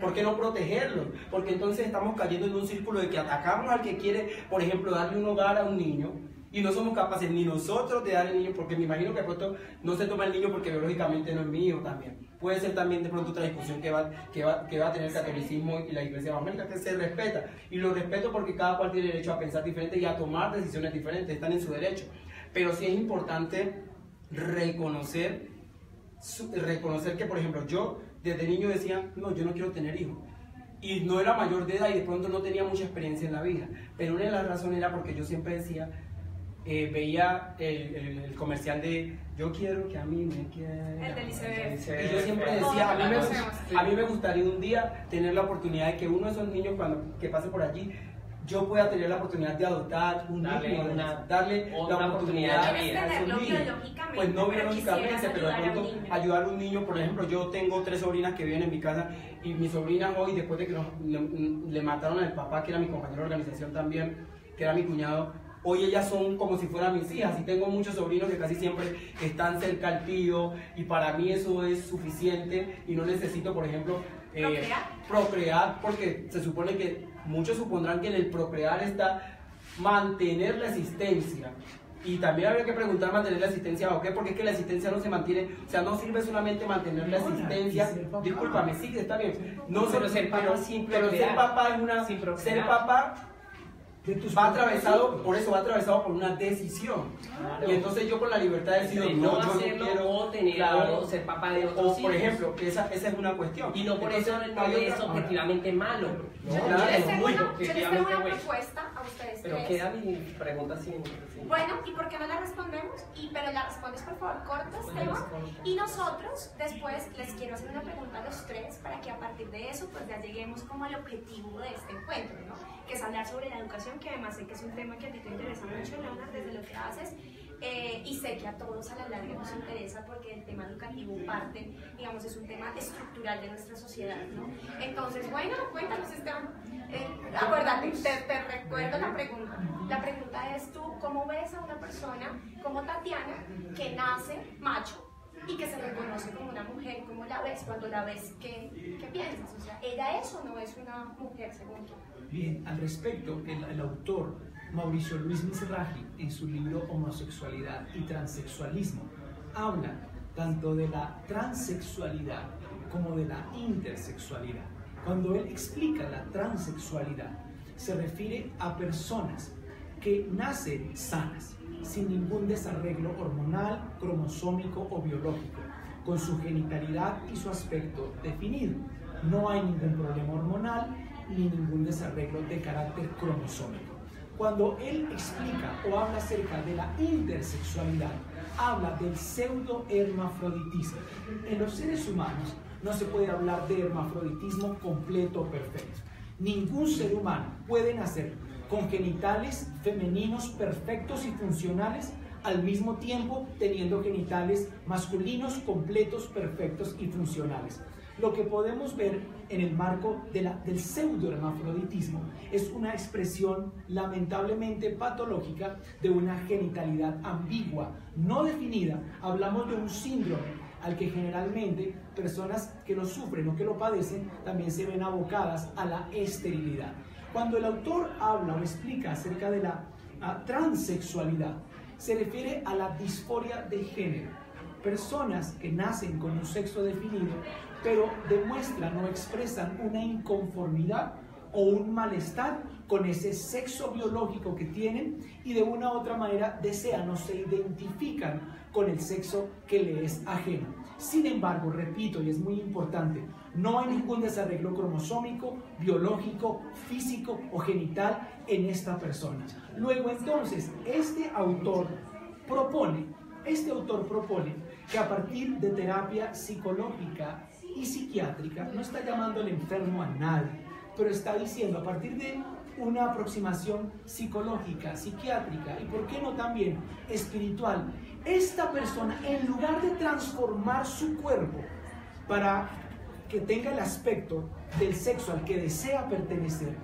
¿Por qué no protegerlos? Porque entonces estamos cayendo en un círculo de que atacamos al que quiere, por ejemplo, darle un hogar a un niño y no somos capaces ni nosotros de darle al niño, porque me imagino que de pronto no se toma el niño porque biológicamente no es mío también. Puede ser también de pronto otra discusión que va a tener el catolicismo y la iglesia evangélica, que se respeta. Y lo respeto porque cada cual tiene derecho a pensar diferente y a tomar decisiones diferentes, están en su derecho. Pero sí es importante reconocer que, por ejemplo, yo desde niño decía, no, yo no quiero tener hijos. Y no era mayor de edad y de pronto no tenía mucha experiencia en la vida. Pero una de las razones era porque yo siempre decía, veía el comercial de yo quiero que a mí me quieran. El del ICBF. Y yo siempre decía, a mí me gustaría un día tener la oportunidad de que uno de esos niños que pase por allí, yo pueda tener la oportunidad de adoptar un niño, darle la oportunidad de tenerlo biológicamente. Pues no biológicamente, pero de pronto ayudar a un niño. Por ejemplo, yo tengo 3 sobrinas que viven en mi casa y mis sobrinas hoy, después de que le mataron al papá, que era mi compañero de organización también, que era mi cuñado, hoy ellas son como si fueran mis hijas y tengo muchos sobrinos que casi siempre están cerca al tío y para mí eso es suficiente y no necesito, por ejemplo, procrear, porque se supone que muchos supondrán que en el procrear está mantener la existencia. Y también habría que preguntar mantener la existencia, ¿o qué? Porque es que la existencia no se mantiene, o sea, no sirve solamente mantener la existencia. Discúlpame, sí, está bien. No, pero ser papá sin procrear. Pero ser papá es una. Ser papá va atravesado por una decisión. Claro. Y entonces yo con la libertad decido no quiero o tener o ser papá de otros hijos. Por ejemplo, esa es una cuestión. Y no por eso no es objetivamente malo. Yo les tengo una propuesta a ustedes. Pero queda mi pregunta sin. Bueno, ¿y por qué no la respondemos? Pero la respondes por favor corta, Esteban. Y nosotros después les quiero hacer una pregunta a los 3 para que a partir de eso pues ya lleguemos como al objetivo de este encuentro, ¿no? Que es hablar sobre la educación, que además sé que es un tema que a ti te interesa mucho, Leonard, desde lo que haces. Y sé que a todos a la larga nos interesa porque el tema educativo parte, digamos, es un tema estructural de nuestra sociedad, ¿no? Entonces, bueno, cuéntanos, Esteban. Acuérdate, te recuerdo la pregunta. La pregunta es tú, ¿cómo ves a una persona como Tatiana que nace macho y que se reconoce como una mujer? ¿Cómo la ves? Cuando la ves, ¿qué piensas? O sea, ¿ella es o no es una mujer según tú? Bien, al respecto, el autor Mauricio Luis Mizrahi, en su libro Homosexualidad y Transexualismo, habla tanto de la transexualidad como de la intersexualidad. Cuando él explica la transexualidad, se refiere a personas que nacen sanas, sin ningún desarreglo hormonal, cromosómico o biológico, con su genitalidad y su aspecto definido. No hay ningún problema hormonal ni ningún desarreglo de carácter cromosómico. Cuando él explica o habla acerca de la intersexualidad, habla del pseudohermafroditismo. En los seres humanos no se puede hablar de hermafroditismo completo o perfecto. Ningún ser humano puede nacer con genitales femeninos perfectos y funcionales al mismo tiempo teniendo genitales masculinos completos, perfectos y funcionales. Lo que podemos ver en el marco del pseudohermafroditismo es una expresión lamentablemente patológica de una genitalidad ambigua, no definida. Hablamos de un síndrome al que generalmente personas que lo sufren o que lo padecen también se ven abocadas a la esterilidad. Cuando el autor habla o explica acerca de la transexualidad, se refiere a la disforia de género. Personas que nacen con un sexo definido, pero demuestran o expresan una inconformidad o un malestar con ese sexo biológico que tienen y de una u otra manera desean o se identifican con el sexo que le es ajeno. Sin embargo, repito, y es muy importante, no hay ningún desarreglo cromosómico, biológico, físico o genital en esta persona. Luego entonces, este autor propone que a partir de terapia psicológica y psiquiátrica, no está llamando al enfermo a nadie, pero está diciendo a partir de una aproximación psicológica, psiquiátrica y por qué no también espiritual, esta persona en lugar de transformar su cuerpo para que tenga el aspecto del sexo al que desea pertenecer,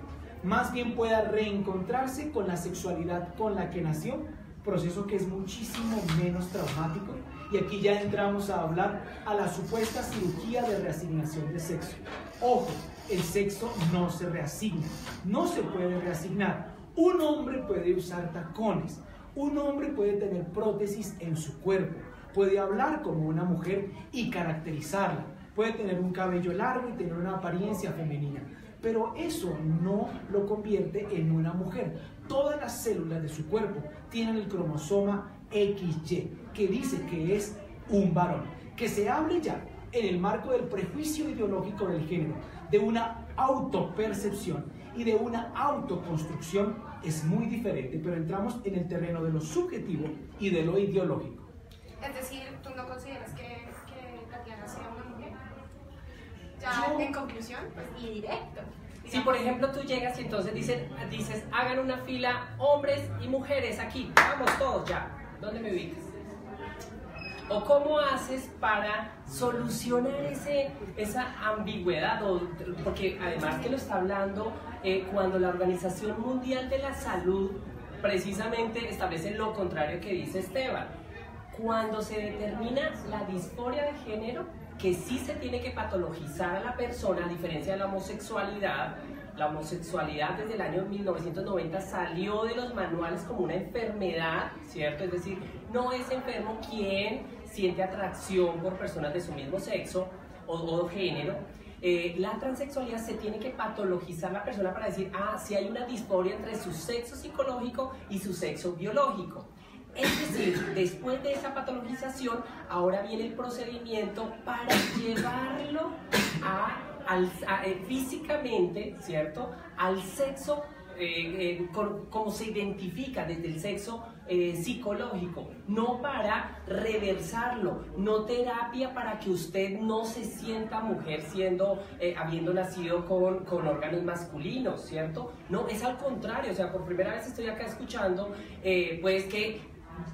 más bien pueda reencontrarse con la sexualidad con la que nació, proceso que es muchísimo menos traumático. Y aquí ya entramos a hablar a la supuesta cirugía de reasignación de sexo. Ojo, el sexo no se reasigna, no se puede reasignar. Un hombre puede usar tacones, un hombre puede tener prótesis en su cuerpo, puede hablar como una mujer y caracterizarla, puede tener un cabello largo y tener una apariencia femenina, pero eso no lo convierte en una mujer. Todas las células de su cuerpo tienen el cromosoma XY, que dice que es un varón. Que se hable ya en el marco del prejuicio ideológico del género, de una autopercepción y de una autoconstrucción es muy diferente, pero entramos en el terreno de lo subjetivo y de lo ideológico. Es decir, ¿tú no consideras que Tatiana sea una mujer? Ya en conclusión, pues y directo. Si por ejemplo tú llegas y entonces dices, hagan una fila hombres y mujeres aquí, vamos todos ya, ¿dónde me ubicas? ¿O cómo haces para solucionar esa ambigüedad? Porque además que lo está hablando cuando la Organización Mundial de la Salud precisamente establece lo contrario que dice Esteban. Cuando se determina la disforia de género, que sí se tiene que patologizar a la persona, a diferencia de la homosexualidad desde el año 1990 salió de los manuales como una enfermedad, ¿cierto? Es decir, no es enfermo quien siente atracción por personas de su mismo sexo o género. La transexualidad se tiene que patologizar la persona para decir, sí hay una disforia entre su sexo psicológico y su sexo biológico. Es decir, después de esa patologización, ahora viene el procedimiento para llevarlo físicamente, ¿cierto?, al sexo, como se identifica desde el sexo psicológico, no para reversarlo, no terapia para que usted no se sienta mujer habiendo nacido con órganos masculinos, ¿cierto? No, es al contrario, o sea, por primera vez estoy acá escuchando, pues que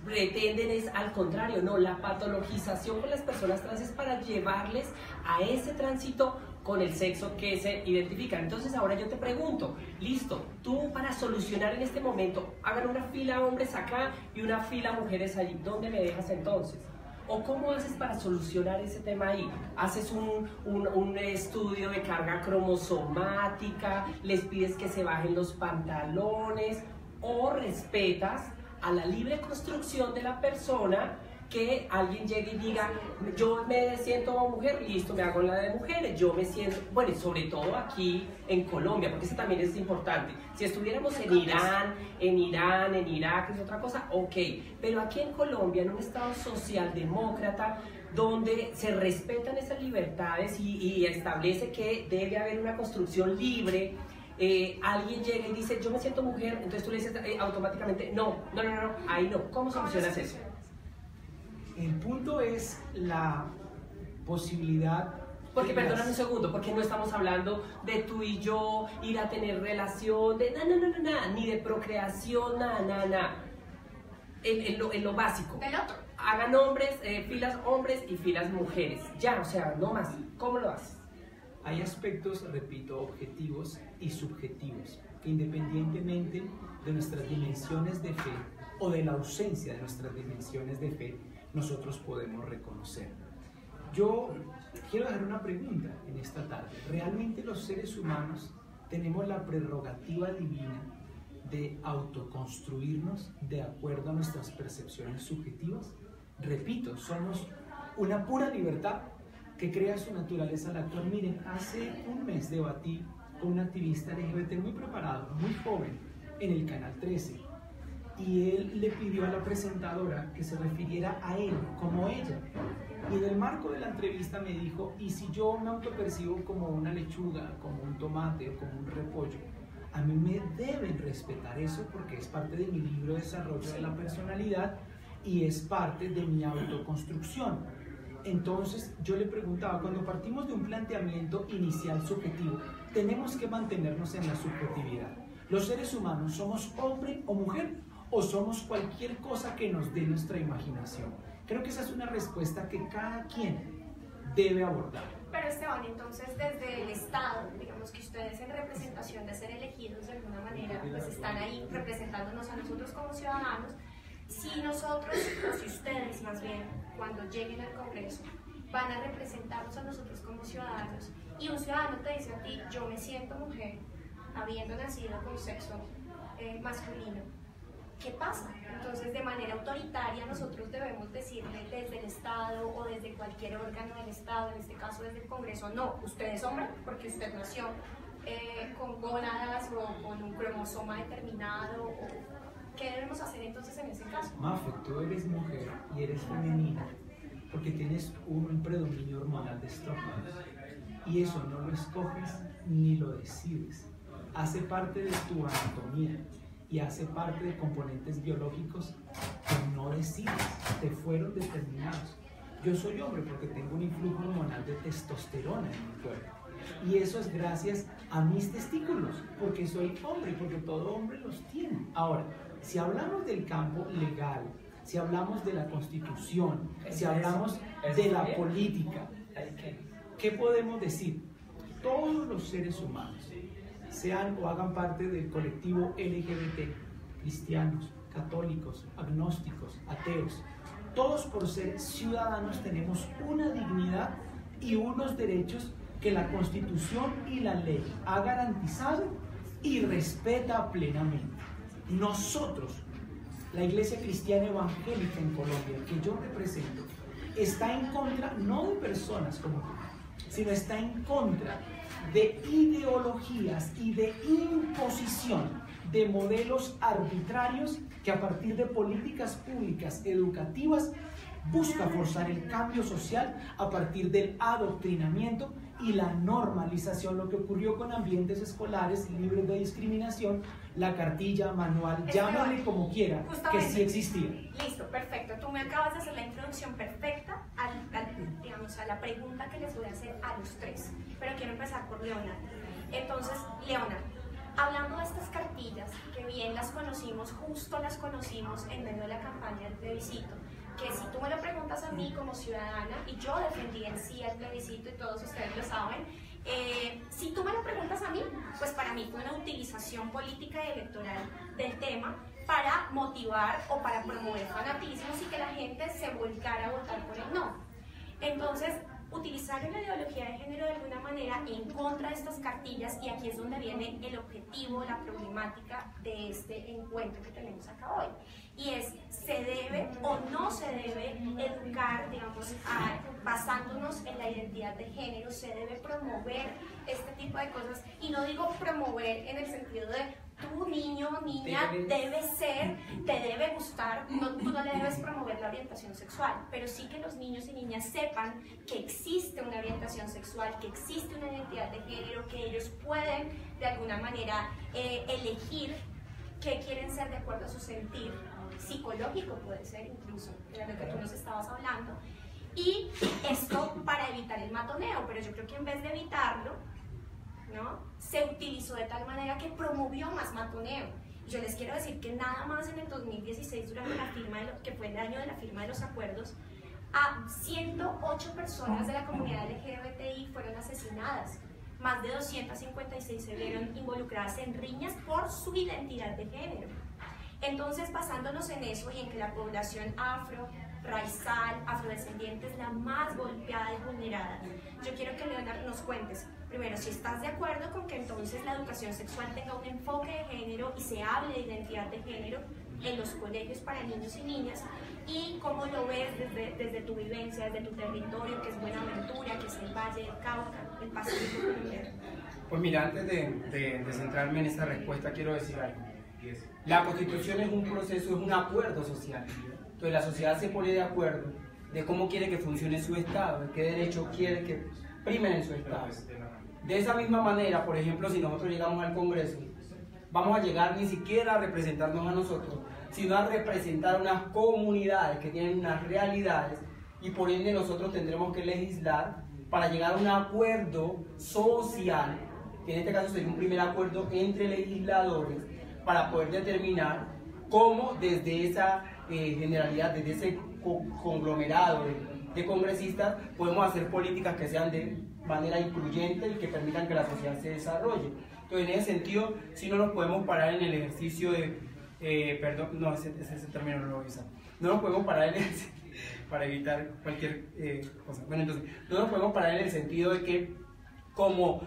pretenden es al contrario, no, la patologización con las personas trans es para llevarles a ese tránsito con el sexo que se identifican. Entonces ahora yo te pregunto, listo, tú para solucionar en este momento, hagan una fila hombres acá y una fila mujeres allí, ¿dónde me dejas entonces? ¿O cómo haces para solucionar ese tema ahí? ¿Haces un estudio de carga cromosomática? ¿Les pides que se bajen los pantalones? ¿O respetas a la libre construcción de la persona, que alguien llegue y diga, yo me siento mujer, listo, me hago la de mujeres, yo me siento, bueno, sobre todo aquí en Colombia, porque eso también es importante. Si estuviéramos en Irán, en Irak, es otra cosa, ok, pero aquí en Colombia, en un estado socialdemócrata, donde se respetan esas libertades y establece que debe haber una construcción libre, alguien llega y dice, yo me siento mujer, entonces tú le dices automáticamente, no, ahí no. ¿Cómo solucionas eso? El punto es la posibilidad... Porque perdóname un segundo, porque no estamos hablando de tú y yo ir a tener relación, de nada, ni de procreación, nada. En lo básico. Del otro. Hagan hombres, filas hombres y filas mujeres. Ya, o sea, no más. ¿Cómo lo haces? Hay aspectos, repito, objetivos y subjetivos, que independientemente de nuestras dimensiones de fe o de la ausencia de nuestras dimensiones de fe, nosotros podemos reconocer. Yo quiero dejar una pregunta en esta tarde. ¿Realmente los seres humanos tenemos la prerrogativa divina de autoconstruirnos de acuerdo a nuestras percepciones subjetivas? Repito, somos una pura libertad que crea su naturaleza al actuar. Miren, hace un mes debatí con un activista LGBT muy preparado, muy joven, en el Canal 13, y él le pidió a la presentadora que se refiriera a él como ella, y en el marco de la entrevista me dijo, ¿y si yo me autopercibo como una lechuga, como un tomate o como un repollo? A mí me deben respetar eso porque es parte de mi libro de desarrollo de la personalidad y es parte de mi autoconstrucción. Entonces yo le preguntaba, cuando partimos de un planteamiento inicial subjetivo, tenemos que mantenernos en la subjetividad. ¿Los seres humanos somos hombre o mujer o somos cualquier cosa que nos dé nuestra imaginación? Creo que esa es una respuesta que cada quien debe abordar. Pero Esteban, entonces desde el Estado, digamos que ustedes en representación de ser elegidos de alguna manera, pues están ahí representándonos a nosotros como ciudadanos. Si nosotros, o si ustedes más bien, cuando lleguen al Congreso, van a representarnos a nosotros como ciudadanos, y un ciudadano te dice a ti, yo me siento mujer, habiendo nacido con sexo masculino, ¿qué pasa? Entonces, de manera autoritaria, nosotros debemos decirle desde el Estado o desde cualquier órgano del Estado, en este caso desde el Congreso, no, usted es hombre porque usted nació con gónadas o con un cromosoma determinado. ¿Qué debemos hacer entonces en ese caso? Mafe, tú eres mujer y eres femenina porque tienes un predominio hormonal de estrógenos y eso no lo escoges ni lo decides. Hace parte de tu anatomía y hace parte de componentes biológicos que no decides, te fueron determinados. Yo soy hombre porque tengo un influjo hormonal de testosterona en mi cuerpo y eso es gracias a mis testículos, porque soy hombre, porque todo hombre los tiene. Ahora, si hablamos del campo legal, si hablamos de la Constitución, si hablamos de la política, ¿qué podemos decir? Todos los seres humanos, sean o hagan parte del colectivo LGBT, cristianos, católicos, agnósticos, ateos, todos por ser ciudadanos tenemos una dignidad y unos derechos que la Constitución y la ley ha garantizado y respeta plenamente. Nosotros, la Iglesia Cristiana Evangélica en Colombia, que yo represento, está en contra no de personas como tú, sino está en contra de ideologías y de imposición de modelos arbitrarios que a partir de políticas públicas educativas busca forzar el cambio social a partir del adoctrinamiento y la normalización, lo que ocurrió con ambientes escolares libres de discriminación, la cartilla, manual, llámale como quiera, que sí existía. Listo, perfecto. Tú me acabas de hacer la introducción perfecta digamos, a la pregunta que les voy a hacer a los tres, pero quiero empezar por Leonard. Entonces, Leonard, hablando de estas cartillas, que bien las conocimos, justo las conocimos en medio de la campaña del plebiscito, que si tú me lo preguntas a mí como ciudadana, y yo defendí en sí el plebiscito y todos ustedes lo saben, si tú me lo preguntas a mí, pues para mí fue una utilización política y electoral del tema para motivar o para promover fanatismos y que la gente se volcara a votar por el no. Entonces, utilizaron la ideología de género de alguna manera en contra de estas cartillas, y aquí es donde viene el objetivo, la problemática de este encuentro que tenemos acá hoy. Y es, ¿se debe o no se debe educar, digamos, basándonos en la identidad de género? ¿Se debe promover este tipo de cosas? Y no digo promover en el sentido de tú, niño o niña, debe ser, te debe gustar, no, tú no le debes promover la orientación sexual, pero sí que los niños y niñas sepan que existe una orientación sexual, que existe una identidad de género, que ellos pueden de alguna manera elegir qué quieren ser de acuerdo a su sentir psicológico, puede ser incluso, de lo que tú nos estabas hablando, y esto para evitar el matoneo, pero yo creo que en vez de evitarlo, ¿no?, se utilizó de tal manera que promovió más matoneo. Yo les quiero decir que nada más en el 2016, durante la firma, que fue el año de la firma de los acuerdos, a 108 personas de la comunidad LGBTI fueron asesinadas. Más de 256 se vieron involucradas en riñas por su identidad de género. Entonces, basándonos en eso y en que la población afro, raizal, afrodescendiente es la más golpeada y vulnerada, yo quiero que Leonard nos cuentes, primero, si estás de acuerdo con que entonces la educación sexual tenga un enfoque de género y se hable de identidad de género en los colegios para niños y niñas, y cómo lo ves desde tu vivencia, desde tu territorio, que es Buenaventura, que es el Valle del Cauca, el Pacífico colombiano. Pues mira, antes de centrarme en esa respuesta, quiero decir algo. La Constitución es un proceso, es un acuerdo social. Entonces la sociedad se pone de acuerdo de cómo quiere que funcione su Estado, de qué derecho quiere que primen en su Estado. De esa misma manera, por ejemplo, si nosotros llegamos al Congreso, vamos a llegar ni siquiera a representarnos a nosotros, sino a representar unas comunidades que tienen unas realidades, y por ende nosotros tendremos que legislar para llegar a un acuerdo social, que en este caso sería un primer acuerdo entre legisladores, para poder determinar cómo desde esa generalidad, desde ese conglomerado de congresistas, podemos hacer políticas que sean de manera incluyente y que permitan que la sociedad se desarrolle. Entonces, en ese sentido, sí no nos podemos parar en el ejercicio de, perdón, no, ese término no lo voy a usar. No nos podemos parar en el, para evitar cualquier cosa. Bueno, entonces, no nos podemos parar en el sentido de que como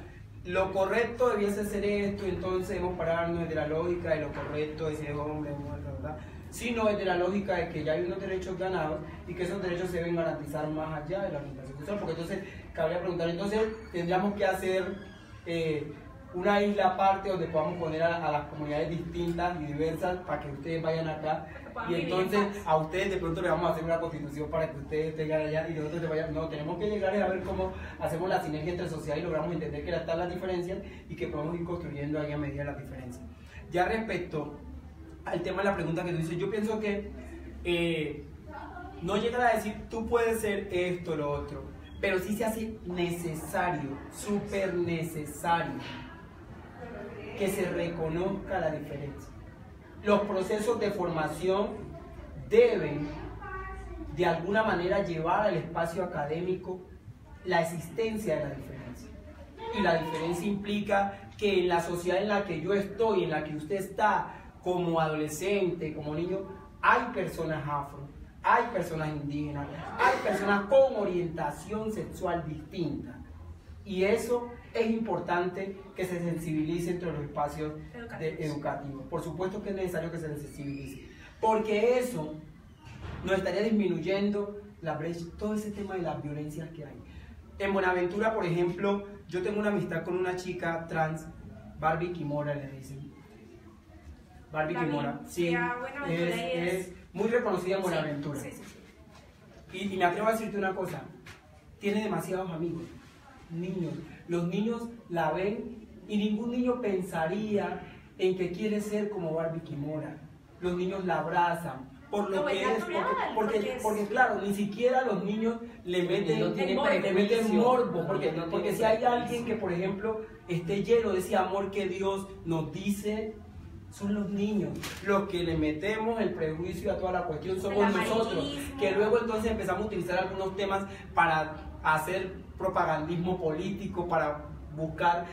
lo correcto debiese ser esto, entonces debemos pararnos desde la lógica de lo correcto de ser hombre, mujer, ¿verdad? Sino desde la lógica de que ya hay unos derechos ganados y que esos derechos se deben garantizar más allá de la orientación sexual, porque entonces cabría preguntar, entonces tendríamos que hacer una isla aparte donde podamos poner a las comunidades distintas y diversas para que ustedes vayan acá y entonces a ustedes de pronto les vamos a hacer una constitución para que ustedes tengan allá y nosotros les vayan. No, tenemos que llegar a ver cómo hacemos la sinergia entre sociedad y logramos entender que están las diferencias y que podemos ir construyendo ahí a medida las diferencias. Ya respecto al tema de la pregunta que tú dices, yo pienso que no llegar a decir tú puedes ser esto, lo otro, pero sí se hace necesario, súper necesario que se reconozca la diferencia. Los procesos de formación deben de alguna manera llevar al espacio académico la existencia de la diferencia. Y la diferencia implica que en la sociedad en la que yo estoy, en la que usted está, como adolescente, como niño, hay personas afro, hay personas indígenas, hay personas con orientación sexual distinta. Y eso es importante que se sensibilice entre los espacios educativos. Por supuesto que es necesario que se sensibilice, porque eso nos estaría disminuyendo la brecha, todo ese tema de las violencias que hay. En Buenaventura, por ejemplo, yo tengo una amistad con una chica trans, Barbie Kimora le dicen. Barbie Kimora, sí, es muy reconocida en Buenaventura. Sí. Y me atrevo a decirte una cosa, tiene demasiados amigos, niños. Los niños la ven y ningún niño pensaría en que quiere ser como Barbie Kimora. Los niños la abrazan por lo que es, porque claro, ni siquiera los niños le meten morbo, porque si hay alguien que, por ejemplo, esté lleno de ese amor que Dios nos dice, son los niños. Los que le metemos el prejuicio a toda la cuestión somos nosotros, que luego entonces empezamos a utilizar algunos temas para hacer propagandismo político, para buscar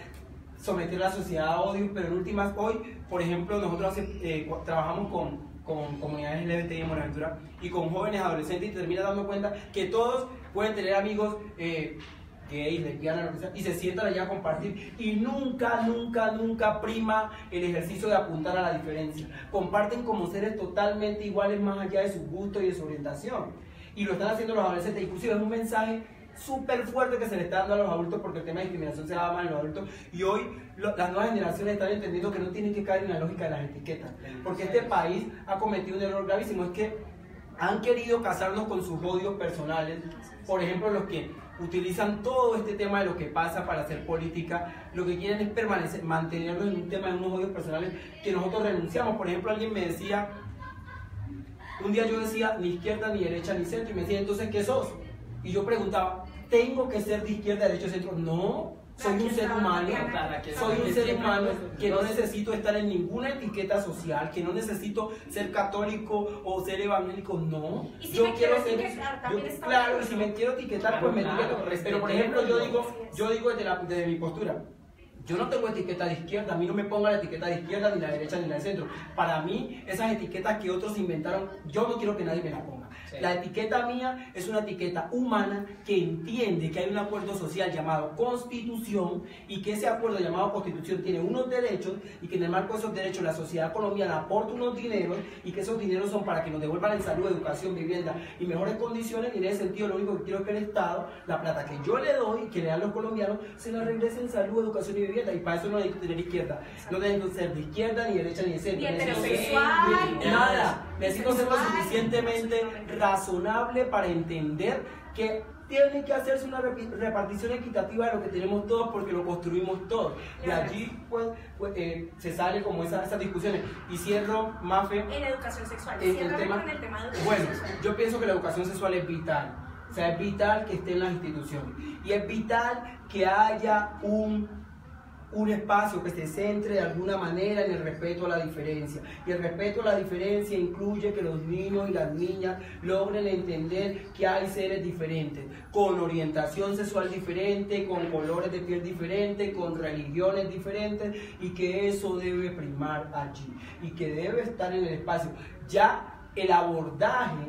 someter a la sociedad a odio, pero en últimas hoy, por ejemplo, nosotros trabajamos con comunidades LGBT en Buenaventura y con jóvenes adolescentes y te terminas dando cuenta que todos pueden tener amigos gays, lesbianas, lo que sea, y se sientan allá a compartir y nunca prima el ejercicio de apuntar a la diferencia. Comparten como seres totalmente iguales más allá de sus gustos y de su orientación. Y lo están haciendo los adolescentes, inclusive es un mensaje súper fuerte que se le está dando a los adultos porque el tema de discriminación se da más en los adultos y hoy las nuevas generaciones están entendiendo que no tienen que caer en la lógica de las etiquetas porque este país ha cometido un error gravísimo, es que han querido casarnos con sus odios personales. Por ejemplo, los que utilizan todo este tema de lo que pasa para hacer política, lo que quieren es mantenernos en un tema de unos odios personales que nosotros renunciamos. Por ejemplo, alguien me decía, un día yo decía ni izquierda, ni derecha, ni centro, y me decía, entonces, ¿qué sos? Y yo preguntaba, ¿tengo que ser de izquierda, derecha, centro? No, soy un ser humano, que no necesito estar en ninguna etiqueta social, que no necesito ser católico o ser evangélico, no. ¿Y si yo quiero ser, claro, y si me quiero etiquetar, pues me etiqueto. Pero por ejemplo, yo digo desde mi postura, yo no tengo etiqueta de izquierda, a mí no me ponga la etiqueta de izquierda, ni la derecha, ni la de centro. Para mí, esas etiquetas que otros inventaron, yo no quiero que nadie me la ponga. Sí. La etiqueta mía es una etiqueta humana que entiende que hay un acuerdo social llamado Constitución y que ese acuerdo llamado Constitución tiene unos derechos y que en el marco de esos derechos la sociedad colombiana aporta unos dineros y que esos dineros son para que nos devuelvan en salud, educación, vivienda y mejores condiciones, y en ese sentido lo único que quiero es que el Estado, la plata que yo le doy, que le dan los colombianos, se la regrese en salud, educación y vivienda, y para eso no hay que tener izquierda, no necesito ser de izquierda, ni derecha, ni de centro, nada, necesito ser lo suficientemente razonable para entender que tiene que hacerse una repartición equitativa de lo que tenemos todos porque lo construimos todos. Y allí pues se sale como esas discusiones. Y cierro, Mafe, en educación sexual. Con el tema de educación sexual. Yo pienso que la educación sexual es vital. O sea, es vital que esté en las instituciones. Y es vital que haya un espacio que se centre de alguna manera en el respeto a la diferencia. Y el respeto a la diferencia incluye que los niños y las niñas logren entender que hay seres diferentes, con orientación sexual diferente, con colores de piel diferentes, con religiones diferentes, y que eso debe primar allí y que debe estar en el espacio. Ya el abordaje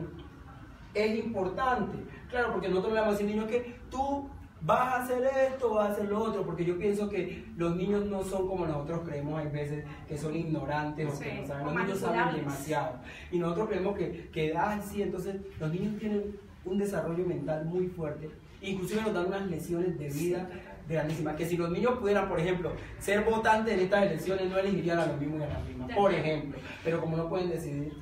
es importante, claro, porque nosotros le vamos a decir, niños, que tú vas a hacer esto, vas a hacer lo otro, porque yo pienso que los niños no son como nosotros creemos, hay veces que son ignorantes o que no saben, los niños saben demasiado, y nosotros creemos que sí, entonces los niños tienen un desarrollo mental muy fuerte, inclusive nos dan unas lesiones de vida grandísimas, que si los niños pudieran, por ejemplo, ser votantes en estas elecciones, no elegirían a los mismos y a las mismas, por ejemplo, pero como no pueden decidir.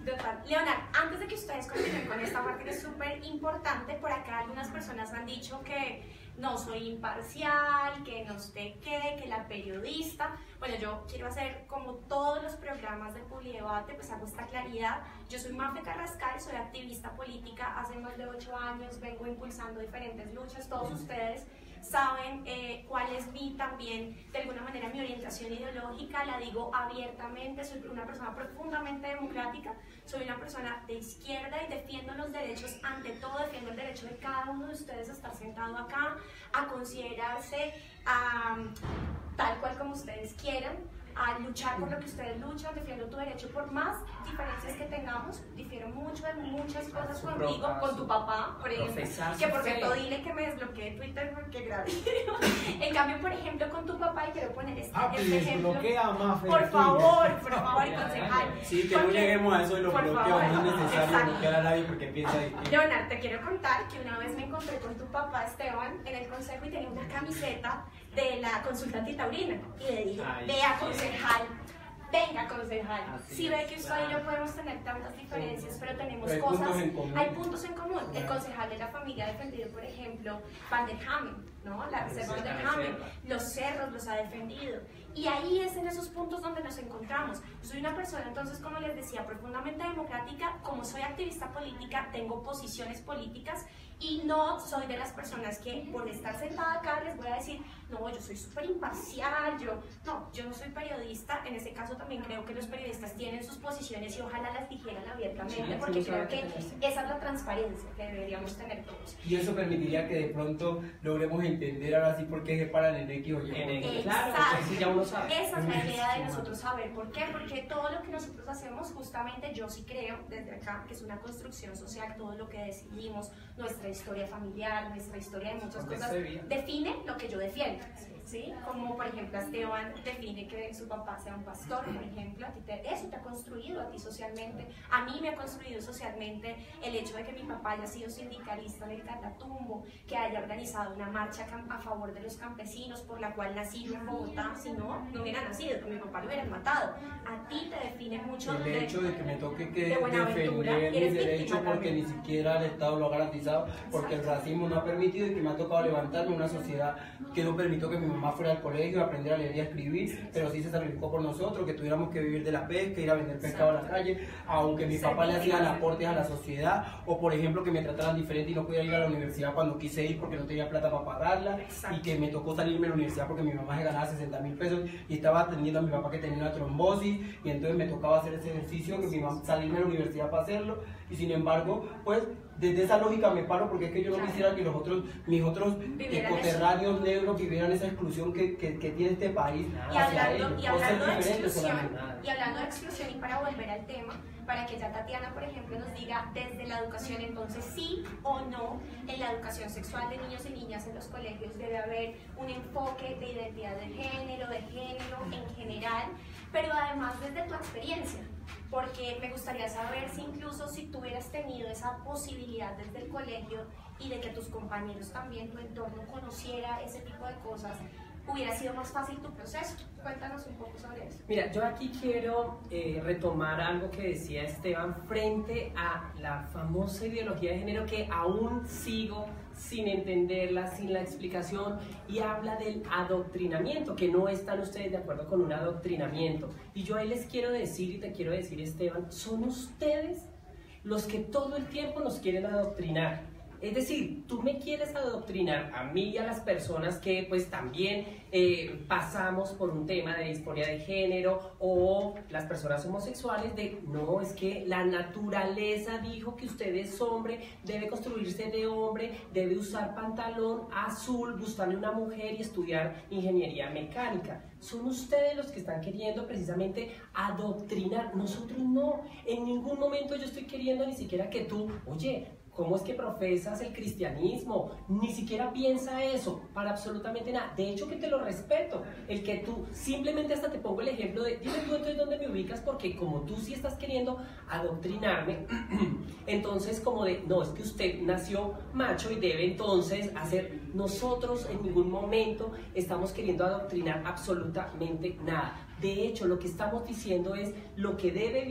Leonard, antes de que ustedes continúen con esta parte que es súper importante, por acá algunas personas han dicho que no soy imparcial, que no sé qué, que la periodista. Bueno, yo quiero hacer como todos los programas de Publidebate, pues hago esta claridad. Yo soy Mafe Carrascal, soy activista política, hace más de 8 años vengo impulsando diferentes luchas. Todos ustedes saben cuál es también, de alguna manera, mi orientación ideológica, la digo abiertamente, soy una persona profundamente democrática, soy una persona de izquierda y defiendo los derechos, ante todo defiendo el derecho de cada uno de ustedes a estar sentado acá, a considerarse tal cual como ustedes quieran, a luchar por lo que ustedes luchan, defiendo tu derecho por más diferencias que tengamos, difiero mucho de muchas cosas contigo, con tu papá, por ejemplo, que por cierto dile que me desbloquee Twitter porque grabé. En cambio, por ejemplo, con tu papá, y quiero poner este ejemplo, por favor, concejal. Sí, que no lleguemos a eso y lo bloqueamos, no es necesario bloquear a nadie porque piensa distinto. Leonard, te quiero contar que una vez me encontré con tu papá, Esteban, en el consejo y tenía una camiseta de la consulta antitaurina y le dije, vea concejal, venga concejal, si ve que usted y yo podemos tener tantas diferencias, pero tenemos cosas, hay puntos en común. El concejal de la familia ha defendido, por ejemplo, Van der Hamen, ¿no? La reserva Van der Hamen, los cerros los ha defendido, y ahí es en esos puntos donde nos encontramos. Yo soy una persona, entonces, como les decía, profundamente democrática. Como soy activista política, tengo posiciones políticas y no soy de las personas que por estar sentada acá les voy a decir, no, yo soy súper imparcial, yo no soy periodista. En ese caso también creo que los periodistas tienen sus posiciones y ojalá las dijeran abiertamente, porque creo que esa es la transparencia que deberíamos tener todos. Y eso permitiría que de pronto logremos entender ahora sí por qué se paran en X o Y. Claro, porque ya uno sabe. Esa es la idea de nosotros saber por qué, porque todo lo que nosotros hacemos, justamente yo sí creo desde acá que es una construcción social, todo lo que decidimos, nuestra historia familiar, nuestra historia de muchas cosas, define lo que yo defiendo. ¿Sí? Como por ejemplo Esteban define que su papá sea un pastor, por ejemplo, eso te ha construido a ti socialmente, a mí me ha construido socialmente el hecho de que mi papá haya sido sindicalista del Catatumbo, que haya organizado una marcha a favor de los campesinos por la cual nací en Bogotá. Si no hubiera nacido, que mi papá lo hubieran matado. A ti te define mucho el hecho de que me toque defender mis derechos porque ni siquiera el Estado lo ha garantizado, porque el racismo no ha permitido, y que me ha tocado levantarme en una sociedad que no permitió que mi mamá fuera al colegio, aprender a leer y a escribir, pero sí se sacrificó por nosotros, que tuviéramos que vivir de la pesca, ir a vender pescado a la calle, aunque mi papá le hacían aportes a la sociedad, o por ejemplo que me trataran diferente y no pudiera ir a la universidad cuando quise ir porque no tenía plata para pagarla, y que me tocó salirme de la universidad porque mi mamá se ganaba 60.000 pesos y estaba atendiendo a mi papá que tenía una trombosis, y entonces me tocaba hacer ese ejercicio, que salirme de la universidad para hacerlo, y sin embargo, pues desde esa lógica me paro, porque es que yo no quisiera que mis otros coterráneos negros vivieran esa exclusión que tiene este país. Y hablando de exclusión, y para volver al tema, para que ya Tatiana, por ejemplo, nos diga desde la educación, entonces sí o no, en la educación sexual de niños y niñas en los colegios debe haber un enfoque de identidad de género en general, pero además desde tu experiencia, porque me gustaría saber si incluso si tú hubieras tenido esa posibilidad desde el colegio y de que tus compañeros también, tu entorno conociera ese tipo de cosas, hubiera sido más fácil tu proceso. Cuéntanos un poco sobre eso. Mira, yo aquí quiero retomar algo que decía Esteban frente a la famosa ideología de género que aún sigo sin entenderla, sin la explicación, y habla del adoctrinamiento, que no están ustedes de acuerdo con un adoctrinamiento. Y yo ahí les quiero decir, y te quiero decir, Esteban, son ustedes los que todo el tiempo nos quieren adoctrinar. Es decir, tú me quieres adoctrinar a mí y a las personas que pues también pasamos por un tema de disforia de género, o las personas homosexuales, de no, es que la naturaleza dijo que usted es hombre, debe construirse de hombre, debe usar pantalón azul, gustarle una mujer y estudiar ingeniería mecánica. Son ustedes los que están queriendo precisamente adoctrinar. Nosotros no, en ningún momento yo estoy queriendo ni siquiera que tú, oye, ¿cómo es que profesas el cristianismo? Ni siquiera piensa eso, para absolutamente nada. De hecho, que te lo respeto. El que tú, simplemente hasta te pongo el ejemplo de, dime tú entonces dónde me ubicas, porque como tú sí estás queriendo adoctrinarme, entonces como de, no, es que usted nació macho y debe entonces hacer. Nosotros en ningún momento estamos queriendo adoctrinar absolutamente nada. De hecho, lo que estamos diciendo es lo que debe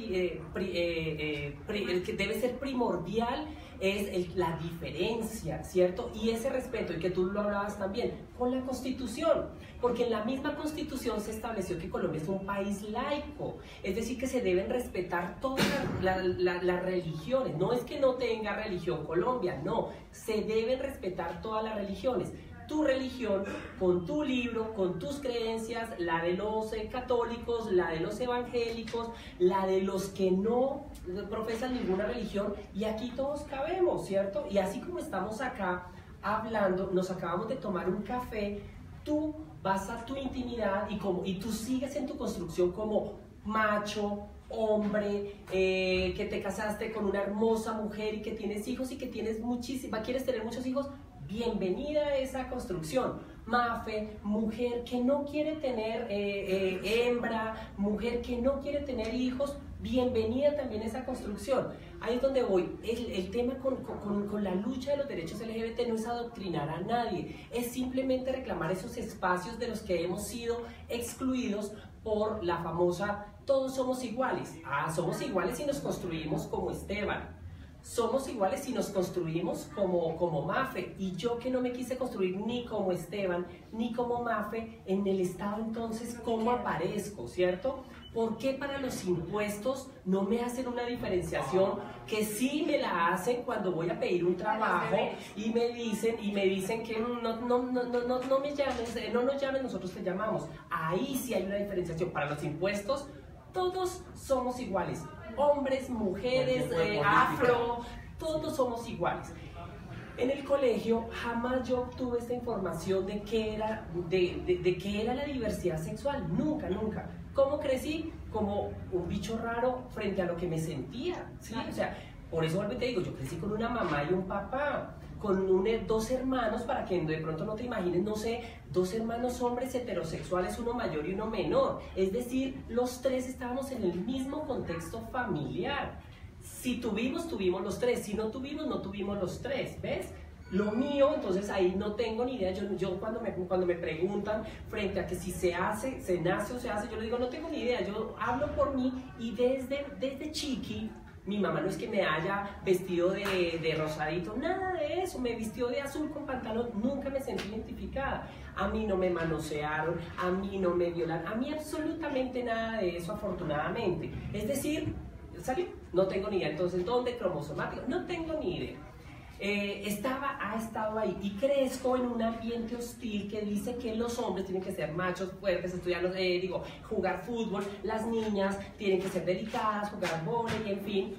ser primordial es la diferencia, ¿cierto? Y ese respeto, y que tú lo hablabas también, con la Constitución, porque en la misma Constitución se estableció que Colombia es un país laico, es decir, que se deben respetar todas las religiones. No es que no tenga religión Colombia, no, se deben respetar todas las religiones. Tu religión, con tu libro, con tus creencias, la de los católicos, la de los evangélicos, la de los que no profesan ninguna religión, y aquí todos cabemos, ¿cierto? Y así como estamos acá hablando, nos acabamos de tomar un café, tú vas a tu intimidad y tú sigues en tu construcción como macho, hombre, que te casaste con una hermosa mujer y que tienes hijos y que tienes quieres tener muchos hijos. Bienvenida a esa construcción. Mafe, mujer que no quiere tener hembra, mujer que no quiere tener hijos, bienvenida también a esa construcción. Ahí es donde voy. El tema con la lucha de los derechos LGBT no es adoctrinar a nadie, es simplemente reclamar esos espacios de los que hemos sido excluidos por la famosa todos somos iguales. Somos iguales si nos construimos como Esteban. Somos iguales si nos construimos como Mafe, y yo que no me quise construir ni como Esteban, ni como Mafe, en el Estado entonces, ¿cómo aparezco, cierto? ¿Por qué para los impuestos no me hacen una diferenciación que sí me la hacen cuando voy a pedir un trabajo y me dicen que no me llames, no nos llames, nosotros te llamamos? Ahí sí hay una diferenciación. Para los impuestos todos somos iguales. Hombres, mujeres, afro, todos somos iguales. En el colegio jamás yo obtuve esta información de qué era, de qué era la diversidad sexual, nunca, nunca. ¿Cómo crecí? Como un bicho raro frente a lo que me sentía, ¿sí? O sea, por eso te digo, yo crecí con una mamá y un papá, con dos hermanos, para que de pronto no te imagines, no sé, dos hermanos hombres heterosexuales, uno mayor y uno menor. Es decir, los tres estábamos en el mismo contexto familiar. Si tuvimos los tres, si no tuvimos los tres, ¿ves? Lo mío, entonces ahí no tengo ni idea. Yo cuando me preguntan frente a que si se nace o se hace, yo le digo, no tengo ni idea, yo hablo por mí, y desde chiqui, mi mamá no es que me haya vestido de rosadito, nada de eso, me vistió de azul con pantalón, nunca me sentí identificada. A mí no me manosearon, a mí no me violaron, a mí absolutamente nada de eso, afortunadamente. Es decir, ¿salió? No tengo ni idea. Entonces, ¿dónde cromosomático? No tengo ni idea. Ha estado ahí, y crezco en un ambiente hostil que dice que los hombres tienen que ser machos, fuertes, estudiar, jugar fútbol, las niñas tienen que ser delicadas, jugar vóley, en fin,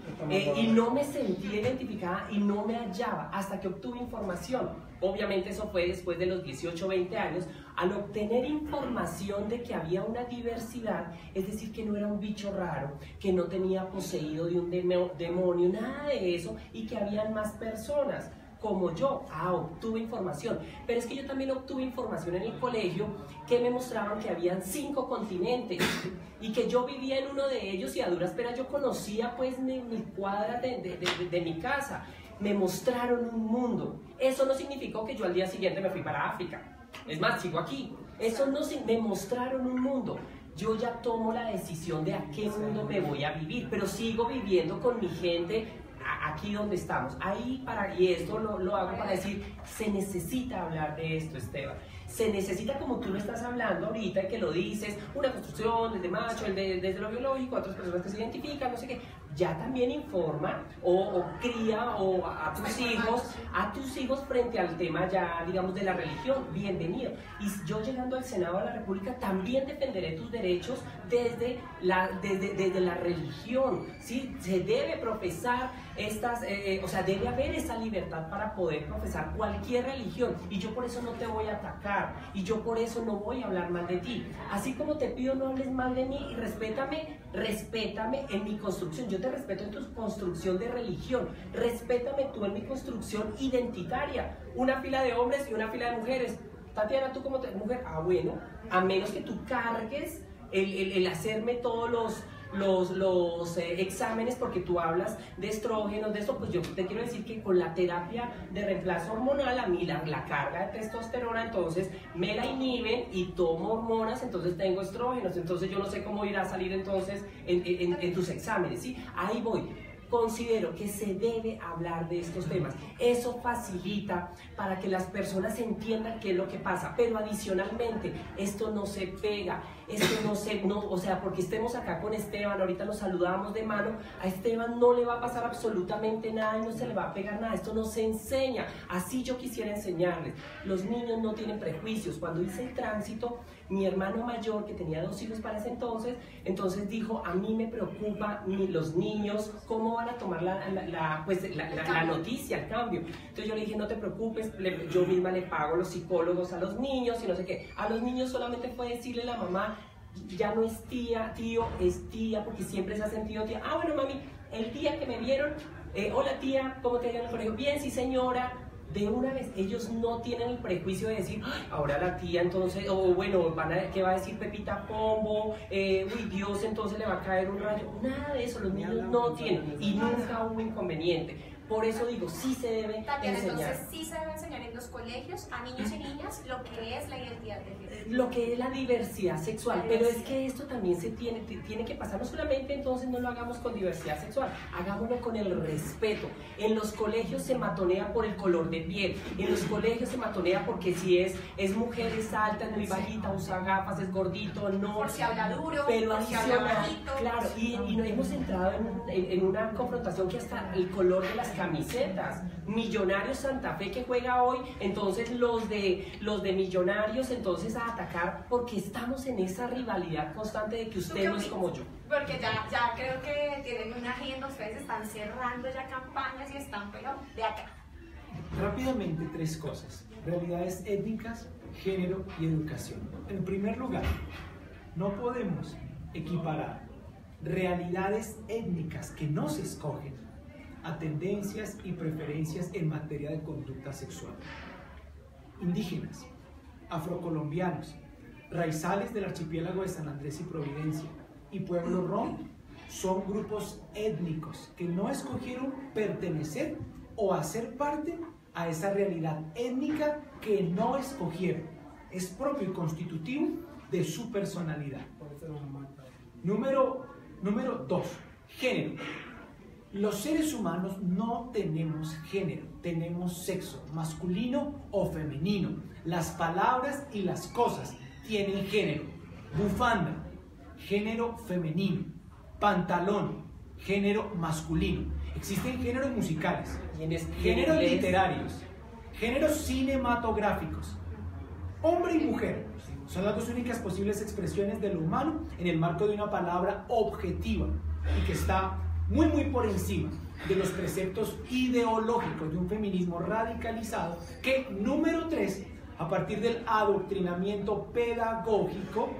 y no me sentí identificada y no me hallaba hasta que obtuve información. Obviamente eso fue después de los 18 o 20 años, al obtener información de que había una diversidad, es decir, que no era un bicho raro, que no tenía poseído de un demonio, nada de eso, y que habían más personas como yo. Obtuve información, pero es que yo también obtuve información en el colegio que me mostraban que habían 5 continentes y que yo vivía en uno de ellos, y a duras penas yo conocía pues mi cuadra de mi casa. Me mostraron un mundo. Eso no significó que yo al día siguiente me fui para África. Es más, sigo aquí. Eso no, me mostraron un mundo. Yo ya tomo la decisión de a qué mundo me voy a vivir, pero sigo viviendo con mi gente aquí donde estamos. Y esto lo hago para decir, se necesita hablar de esto, Esteban. Se necesita, como tú lo estás hablando ahorita y que lo dices, una construcción desde macho, desde lo biológico, otras personas que se identifican, no sé qué. Ya también informa o cría a tus hijos frente al tema ya, digamos, de la religión. Bienvenido. Y yo llegando al Senado de la República también defenderé tus derechos desde la religión, ¿sí? Se debe profesar o sea, debe haber esa libertad para poder profesar cualquier religión, y yo por eso no te voy a atacar, y yo por eso no voy a hablar mal de ti. Así como te pido no hables mal de mí, y respétame en mi construcción. Yo te respeto en tu construcción de religión, respétame tú en mi construcción identitaria. Una fila de hombres y una fila de mujeres. Tatiana, tú como mujer, bueno, a menos que tú cargues el hacerme todos los exámenes, porque tú hablas de estrógenos, de esto, pues yo te quiero decir que con la terapia de reemplazo hormonal, a mí la carga de testosterona, entonces me la inhiben y tomo hormonas, entonces tengo estrógenos, entonces yo no sé cómo irá a salir entonces en tus exámenes, ¿sí? Ahí voy. Considero que se debe hablar de estos temas. Eso facilita para que las personas entiendan qué es lo que pasa. Pero adicionalmente, esto no se pega. Esto o sea, porque estemos acá con Esteban, ahorita nos saludamos de mano, a Esteban no le va a pasar absolutamente nada y no se le va a pegar nada. Esto no se enseña. Así yo quisiera enseñarles. Los niños no tienen prejuicios. Cuando hice el tránsito, mi hermano mayor, que tenía 2 hijos para ese entonces dijo, a mí me preocupa los niños, cómo van a tomar la noticia, el cambio. Entonces yo le dije, no te preocupes, yo misma le pago los psicólogos a los niños y no sé qué. A los niños solamente fue decirle a la mamá, ya no es tía, tío, es tía, porque siempre se ha sentido tía. Ah, bueno, mami, el día que me vieron, hola tía, ¿cómo te ha ido en el colegio? Bien, sí señora. De una vez, ellos no tienen el prejuicio de decir, ahora la tía entonces, o bueno, ¿qué va a decir Pepita Pombo? Uy, Dios, entonces le va a caer un rayo. Nada de eso, los niños no tienen, y nunca hubo inconveniente. Por eso digo, sí se debe Tatiana, enseñar. Entonces sí se debe enseñar en los colegios a niños y niñas lo que es la identidad de género. Lo que es la diversidad sexual, pero es que esto también se tiene que pasar, no solamente entonces no lo hagamos con diversidad sexual, hagámoslo con el respeto. En los colegios se matonea por el color de piel, en los colegios se matonea porque si es mujer, es alta, es muy bajita, usa gafas, es gordito, no. Por si habla duro, pero por si habla bajito. Claro, y nos hemos entrado en una confrontación que hasta el color de las camisetas. Millonarios Santa Fe que juega hoy, entonces los de Millonarios entonces a atacar, porque estamos en esa rivalidad constante de que usted no es como yo. Porque ya creo que tienen una agenda, ustedes están cerrando ya campañas y están pero de acá. Rápidamente 3 cosas: realidades étnicas, género y educación. En primer lugar, no podemos equiparar realidades étnicas que no se escogen a tendencias y preferencias en materia de conducta sexual. Indígenas, afrocolombianos, raizales del archipiélago de San Andrés y Providencia y pueblo rom son grupos étnicos que no escogieron pertenecer o hacer parte a esa realidad étnica que no escogieron. Es propio y constitutivo de su personalidad. Número 2, género. Los seres humanos no tenemos género, tenemos sexo, masculino o femenino. Las palabras y las cosas tienen género. Bufanda, género femenino. Pantalón, género masculino. Existen géneros musicales, géneros literarios, géneros cinematográficos. Hombre y mujer son las 2 únicas posibles expresiones de lo humano en el marco de una palabra objetiva y que está muy por encima de los preceptos ideológicos de un feminismo radicalizado que, número 3, a partir del adoctrinamiento pedagógico,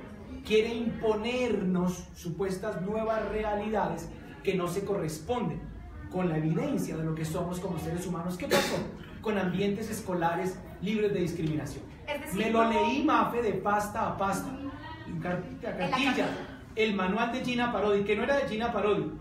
quiere imponernos supuestas nuevas realidades que no se corresponden con la evidencia de lo que somos como seres humanos. ¿Qué pasó con ambientes escolares libres de discriminación? Me lo leí, Mafe, de pasta a pasta, en cartilla, el manual de Gina Parodi, que no era de Gina Parodi.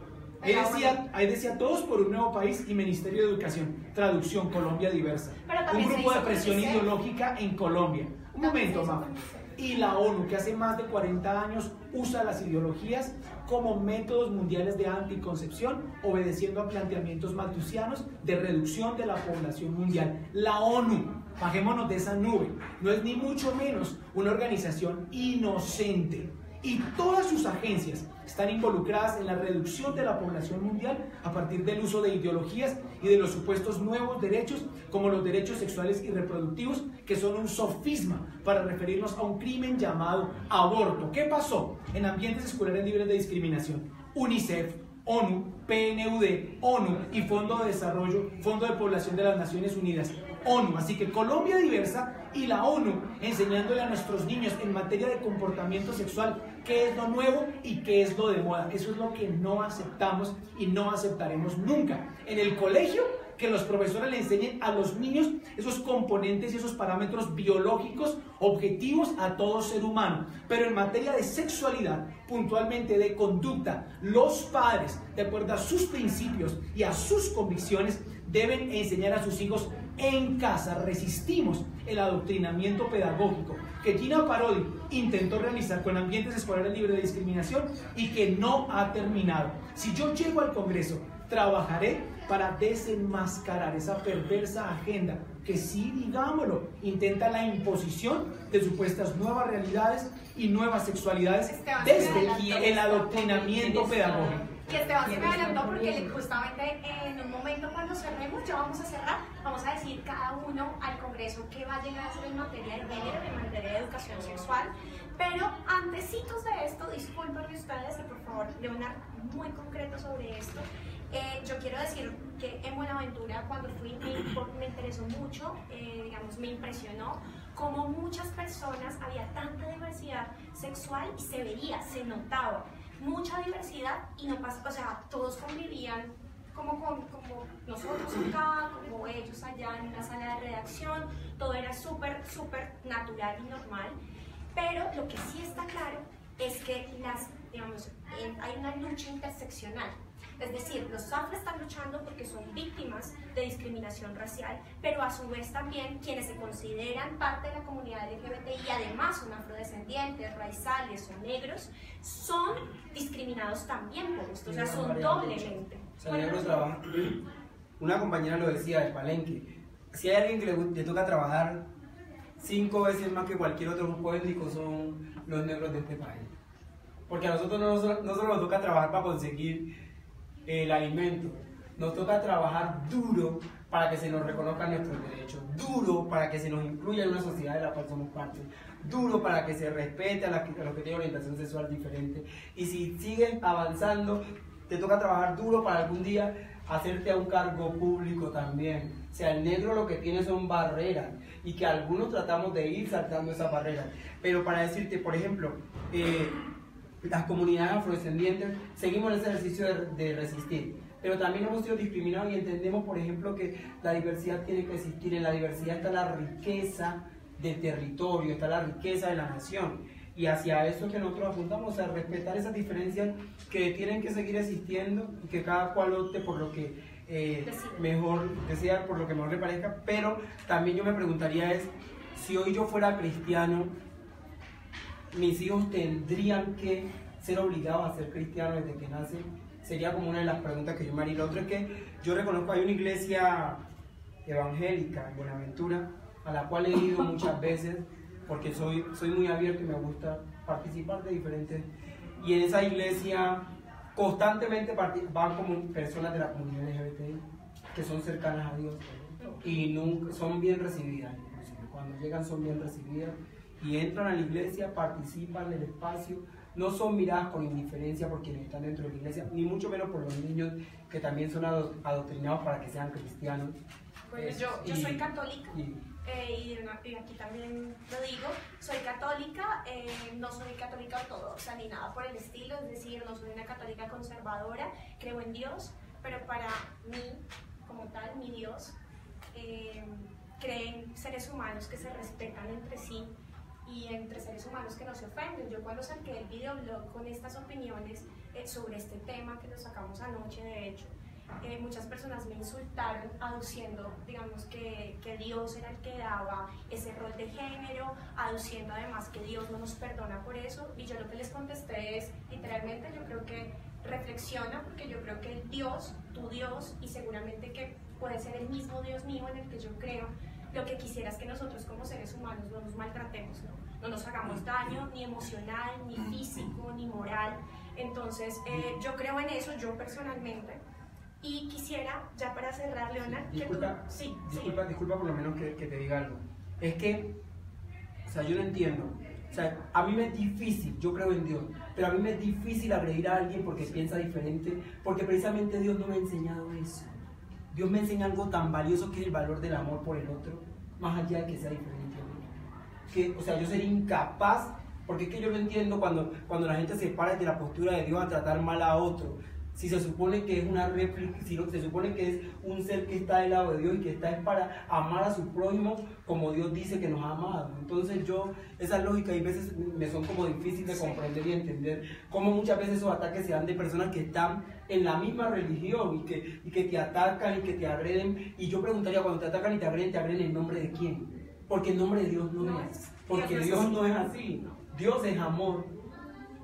Ahí decía todos por un nuevo país y Ministerio de Educación, traducción Colombia diversa. Un grupo de presión ideológica en Colombia. Un momento, Mafe. Y la ONU, que hace más de 40 años usa las ideologías como métodos mundiales de anticoncepción, obedeciendo a planteamientos malthusianos de reducción de la población mundial. La ONU bajémonos de esa nube. No es ni mucho menos una organización inocente. Y todas sus agencias están involucradas en la reducción de la población mundial a partir del uso de ideologías y de los supuestos nuevos derechos, como los derechos sexuales y reproductivos, que son un sofisma para referirnos a un crimen llamado aborto. ¿Qué pasó en ambientes escolares libres de discriminación? UNICEF, ONU, PNUD, ONU y Fondo de Desarrollo, Fondo de Población de las Naciones Unidas, ONU. Así que Colombia Diversa y la ONU enseñándole a nuestros niños en materia de comportamiento sexual qué es lo nuevo y qué es lo de moda. Eso es lo que no aceptamos y no aceptaremos nunca. En el colegio, que los profesores le enseñen a los niños esos componentes y esos parámetros biológicos objetivos a todo ser humano. Pero en materia de sexualidad, puntualmente de conducta, los padres, de acuerdo a sus principios y a sus convicciones, deben enseñar a sus hijos en casa. Resistimos el adoctrinamiento pedagógico que Gina Parodi intentó realizar con ambientes escolares libres de discriminación y que no ha terminado. Si yo llego al Congreso, trabajaré para desenmascarar esa perversa agenda que, sí, digámoslo, intenta la imposición de supuestas nuevas realidades y nuevas sexualidades desde el adoctrinamiento pedagógico. Y Esteban se me adelantó porque justamente en un momento cuando cerremos, ya vamos a cerrar, vamos a decir cada uno al Congreso qué va a llegar a hacer en materia de género, en materia de educación sexual. Pero antecitos de esto, discúlpenme ustedes, por favor, Leonardo, muy concreto sobre esto. Yo quiero decir que en Buenaventura, cuando fui, me interesó mucho, digamos, me impresionó cómo muchas personas, había tanta diversidad sexual y se veía, se notaba mucha diversidad y no pasa, o sea, todos convivían como nosotros acá, como ellos allá en una sala de redacción, todo era súper natural y normal. Pero lo que sí está claro es que hay una lucha interseccional. Es decir, los afro están luchando porque son víctimas de discriminación racial, pero a su vez también quienes se consideran parte de la comunidad LGBT y además son afrodescendientes, raizales o negros, son discriminados también por esto, o sea, son doblemente. O sea, negros trabajan. Una compañera lo decía del Palenque, si hay alguien que le toca trabajar 5 veces más que cualquier otro grupo étnico, son los negros de este país. Porque a nosotros no solo nos toca trabajar para conseguir el alimento, nos toca trabajar duro para que se nos reconozcan nuestros derechos, duro para que se nos incluya en una sociedad de la cual somos parte, duro para que se respete a los que tienen orientación sexual diferente. Y si sigues avanzando, te toca trabajar duro para algún día hacerte a un cargo público también. O sea, el negro lo que tiene son barreras y que algunos tratamos de ir saltando esas barreras. Pero para decirte, por ejemplo, las comunidades afrodescendientes seguimos en ese ejercicio de resistir, pero también hemos sido discriminados y entendemos, por ejemplo, que la diversidad tiene que existir. En la diversidad está la riqueza del territorio, está la riqueza de la nación, y hacia eso que nosotros apuntamos, a respetar esas diferencias que tienen que seguir existiendo y que cada cual opte por lo que mejor desea, por lo que mejor le parezca. Pero también yo me preguntaría si hoy yo fuera cristiano, mis hijos tendrían que ser obligados a ser cristianos desde que nacen. Sería como una de las preguntas que yo me haría. Lo otro es que yo reconozco, hay una iglesia evangélica en Buenaventura, a la cual he ido muchas veces, porque soy muy abierto y me gusta participar de diferentes. Y en esa iglesia constantemente van como personas de la comunidad LGBTI que son cercanas a Dios y nunca, son bien recibidas. Cuando llegan son bien recibidas y entran a la iglesia, participan del espacio, no son miradas con indiferencia por quienes están dentro de la iglesia, ni mucho menos por los niños que también son adoctrinados para que sean cristianos. Pues yo soy católica y aquí también lo digo, soy católica, no soy católica ortodoxa ni nada por el estilo, es decir, no soy una católica conservadora, creo en Dios, pero para mí, como tal, mi Dios, creen seres humanos que se respetan entre sí y entre seres humanos que no se ofenden. Yo cuando saqué el videoblog con estas opiniones sobre este tema que lo sacamos anoche, de hecho, muchas personas me insultaron aduciendo, digamos, que Dios era el que daba ese rol de género, aduciendo además que Dios no nos perdona por eso, y yo lo que les contesté es, literalmente, yo creo que reflexiona, porque yo creo que Dios, tu Dios, y seguramente que puede ser el mismo Dios mío en el que yo creo, lo que quisiera es que nosotros como seres humanos no nos maltratemos, no nos hagamos daño ni emocional, ni físico, ni moral. Entonces yo creo en eso, yo personalmente. Y quisiera, ya para cerrar, Leonard, disculpa, que tú... disculpa por lo menos que te diga algo. Es que, o sea, yo no entiendo. O sea, a mí me es difícil, yo creo en Dios, pero a mí me es difícil agredir a alguien porque piensa diferente, porque precisamente Dios no me ha enseñado eso. Dios me enseña algo tan valioso que es el valor del amor por el otro, más allá de que sea diferente a mí. Que, o sea, yo sería incapaz, porque es que yo lo entiendo cuando la gente se para de la postura de Dios a tratar mal a otro. Si se supone que es una réplica, si se supone que es un ser que está del lado de Dios y que está es para amar a su prójimo como Dios dice que nos ha amado. Entonces esa lógica y veces me son como difíciles de comprender y entender cómo muchas veces esos ataques se dan de personas que están en la misma religión y que te atacan y que te agreden. Y yo preguntaría, cuando te atacan y te agreden en nombre de quién? Porque en nombre de Dios no es. Porque Dios no es así. Dios es amor.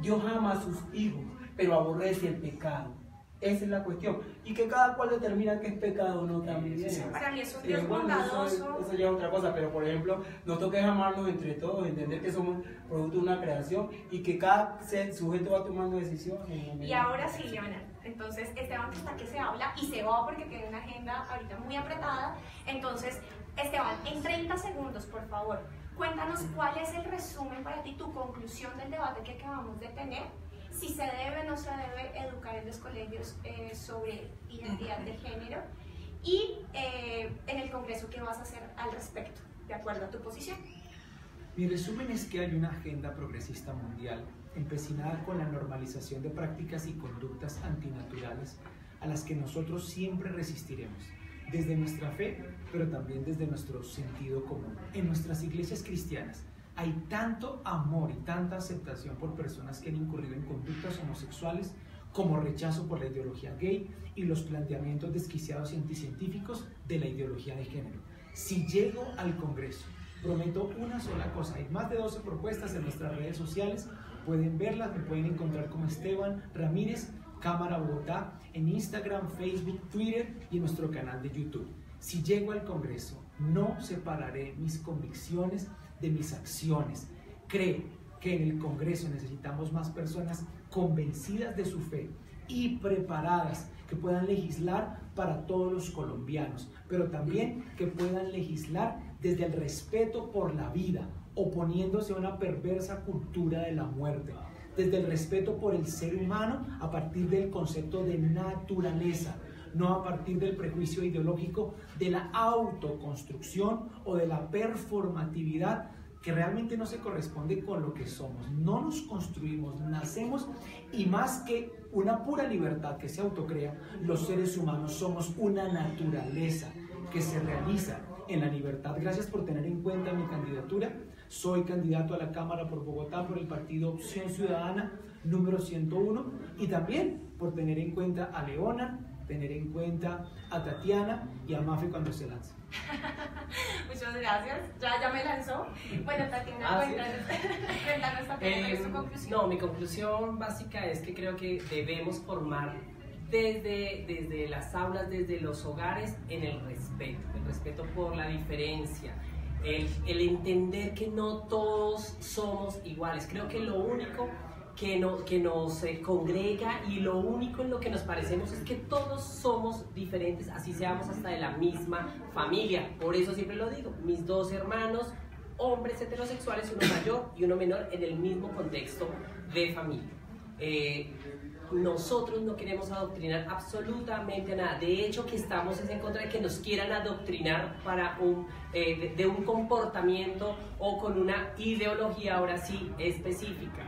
Dios ama a sus hijos, pero aborrece el pecado. Esa es la cuestión. Y que cada cual determina qué es pecado o no también. Sí, para mí es un Dios bueno, bondadoso. Eso ya es otra cosa, pero por ejemplo, nos toca amarnos entre todos, entender que somos producto de una creación y que cada sujeto va tomando decisiones. Y ahora sí, Leonard. Entonces, Esteban está que se habla y se va porque tiene una agenda ahorita muy apretada. Entonces, Esteban, en 30 segundos, por favor, cuéntanos cuál es el resumen para ti, tu conclusión del debate que acabamos de tener. Si se debe o no se debe educar en los colegios sobre identidad de género y en el Congreso qué vas a hacer al respecto, de acuerdo a tu posición. Mi resumen es que hay una agenda progresista mundial empecinada con la normalización de prácticas y conductas antinaturales a las que nosotros siempre resistiremos, desde nuestra fe, pero también desde nuestro sentido común. En nuestras iglesias cristianas hay tanto amor y tanta aceptación por personas que han incurrido en conductas homosexuales como rechazo por la ideología gay y los planteamientos desquiciados y anticientíficos de la ideología de género. Si llego al Congreso, prometo una sola cosa. Hay más de 12 propuestas en nuestras redes sociales. Pueden verlas, me pueden encontrar como Esteban Ramírez, Cámara Bogotá, en Instagram, Facebook, Twitter y en nuestro canal de YouTube. Si llego al Congreso, no separaré mis convicciones de mis acciones. Creo que en el Congreso necesitamos más personas convencidas de su fe y preparadas que puedan legislar para todos los colombianos, pero también que puedan legislar desde el respeto por la vida, oponiéndose a una perversa cultura de la muerte, desde el respeto por el ser humano a partir del concepto de naturaleza, no a partir del prejuicio ideológico de la autoconstrucción o de la performatividad que realmente no se corresponde con lo que somos. No nos construimos, nacemos y más que una pura libertad que se autocrea, los seres humanos somos una naturaleza que se realiza en la libertad. Gracias por tener en cuenta mi candidatura. Soy candidato a la Cámara por Bogotá por el partido Opción Ciudadana número 101 y también por tener en cuenta a Leona, tener en cuenta a Tatiana y a Mafe cuando se lance. Muchas gracias, ya me lanzó. Bueno, Tatiana, cuéntanos también tu conclusión. No, mi conclusión básica es que creo que debemos formar desde las aulas, desde los hogares, en el respeto por la diferencia, el entender que no todos somos iguales. Creo que lo único que nos congrega y lo único en lo que nos parecemos es que todos somos diferentes, así seamos hasta de la misma familia. Por eso siempre lo digo, mis dos hermanos, hombres heterosexuales, uno mayor y uno menor, en el mismo contexto de familia. Nosotros no queremos adoctrinar absolutamente nada. De hecho, que estamos en contra de que nos quieran adoctrinar para de un comportamiento o con una ideología ahora sí específica.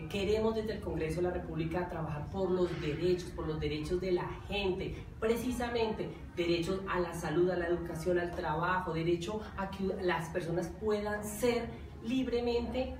Queremos desde el Congreso de la República trabajar por los derechos de la gente, precisamente derechos a la salud, a la educación, al trabajo, derecho a que las personas puedan ser libremente,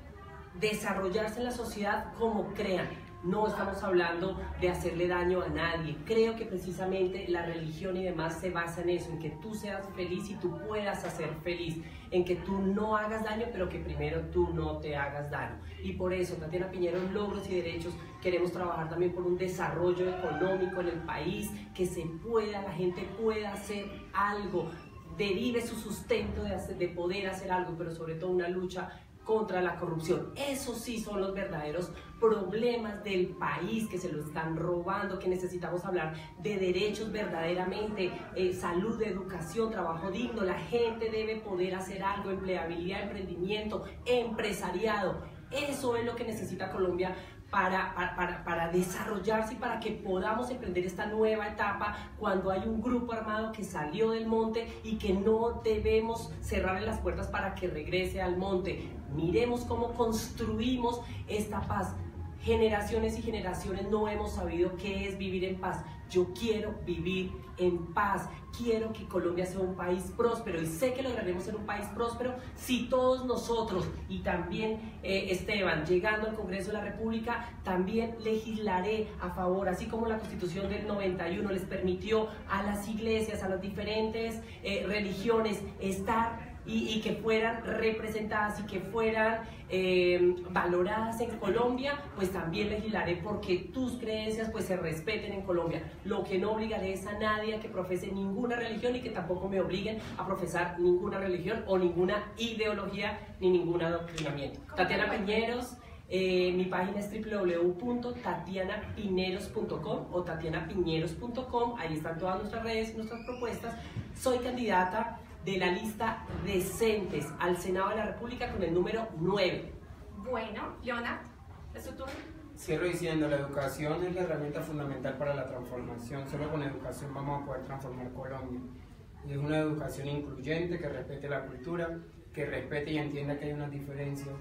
desarrollarse en la sociedad como crean. No estamos hablando de hacerle daño a nadie. Creo que precisamente la religión y demás se basa en eso, en que tú seas feliz y tú puedas hacer feliz, en que tú no hagas daño, pero que primero tú no te hagas daño. Y por eso, Tatiana Piñero, Logros y Derechos, queremos trabajar también por un desarrollo económico en el país, que se pueda, la gente pueda hacer algo. derive su sustento de poder hacer algo, pero sobre todo una lucha contra la corrupción. Esos sí son los verdaderos problemas del país, que se lo están robando, que necesitamos hablar de derechos verdaderamente, salud, educación, trabajo digno. La gente debe poder hacer algo, empleabilidad, emprendimiento, empresariado. Eso es lo que necesita Colombia para desarrollarse y para que podamos emprender esta nueva etapa cuando hay un grupo armado que salió del monte y que no debemos cerrarle las puertas para que regrese al monte. Miremos cómo construimos esta paz. Generaciones y generaciones no hemos sabido qué es vivir en paz. Yo quiero vivir en paz, quiero que Colombia sea un país próspero y sé que lograremos ser un país próspero si todos nosotros y también Esteban, llegando al Congreso de la República, también legislaré a favor, así como la Constitución del 91 les permitió a las iglesias, a las diferentes religiones estar y que fueran representadas y que fueran valoradas en Colombia, pues también legislaré porque tus creencias pues se respeten en Colombia. Lo que no obligaré es a nadie a que profese ninguna religión y que tampoco me obliguen a profesar ninguna religión o ninguna ideología ni ningún adoctrinamiento. Tatiana Piñeros, mi página es www.tatianapineros.com o tatianapiñeros.com, ahí están todas nuestras redes, nuestras propuestas. Soy candidata de la lista Decentes al Senado de la República con el número 9. Bueno, Leona, ¿es tu turno? Cierro diciendo, la educación es la herramienta fundamental para la transformación. Solo con educación vamos a poder transformar Colombia. Y es una educación incluyente que respete la cultura, que respete y entienda que hay unas diferencias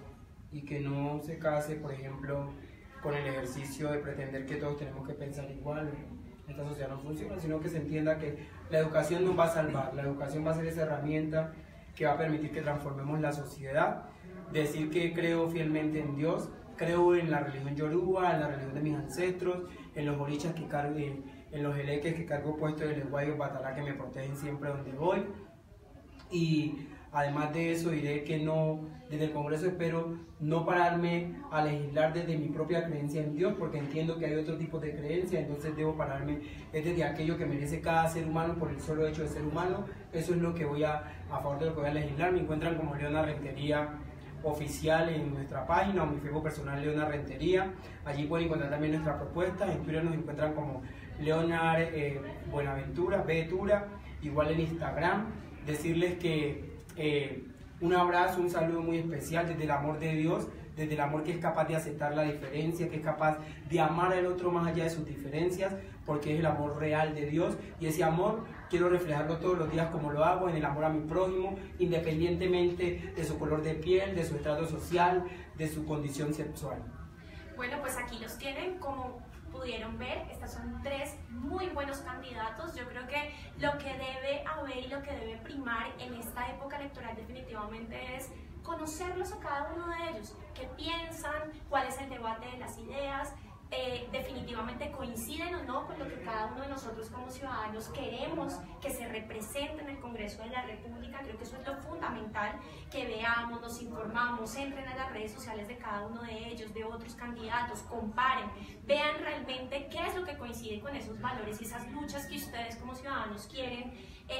y que no se case, por ejemplo, con el ejercicio de pretender que todos tenemos que pensar igual. Esta sociedad no funciona, sino que se entienda que la educación nos va a salvar, la educación va a ser esa herramienta que va a permitir que transformemos la sociedad. Decir que creo fielmente en Dios, creo en la religión yoruba, en la religión de mis ancestros, en los orichas que cargo, en los eleques que cargo puestos en el lenguaje batalá que me protegen siempre donde voy. Y además de eso diré que no, desde el Congreso espero no pararme a legislar desde mi propia creencia en Dios, porque entiendo que hay otro tipo de creencia, entonces debo pararme desde aquello que merece cada ser humano por el solo hecho de ser humano. Eso es lo que voy a favor de lo que voy a legislar. Me encuentran como Leona Rentería oficial en nuestra página o mi Facebook personal Leona Rentería. Allí pueden encontrar también nuestras propuestas. En Twitter nos encuentran como Leonar Buenaventura, Betura, igual en Instagram. Decirles que un abrazo, un saludo muy especial desde el amor de Dios, desde el amor que es capaz de aceptar la diferencia, que es capaz de amar al otro más allá de sus diferencias, porque es el amor real de Dios, y ese amor quiero reflejarlo todos los días como lo hago, en el amor a mi prójimo, independientemente de su color de piel, de su estrato social, de su condición sexual. Bueno, pues aquí los tienen, como pudieron ver, estos son 3 muy buenos candidatos. Yo creo que lo que debe haber y lo que debe primar en esta época electoral definitivamente es conocerlos a cada uno de ellos, qué piensan, cuál es el debate de las ideas, definitivamente coinciden o no con lo que cada uno de nosotros como ciudadanos queremos que se represente en el Congreso de la República. Creo que eso es lo fundamental, que veamos, nos informamos, entren a las redes sociales de cada uno de ellos, de otros candidatos, comparen, vean realmente qué es lo que coincide con esos valores y esas luchas que ustedes como ciudadanos quieren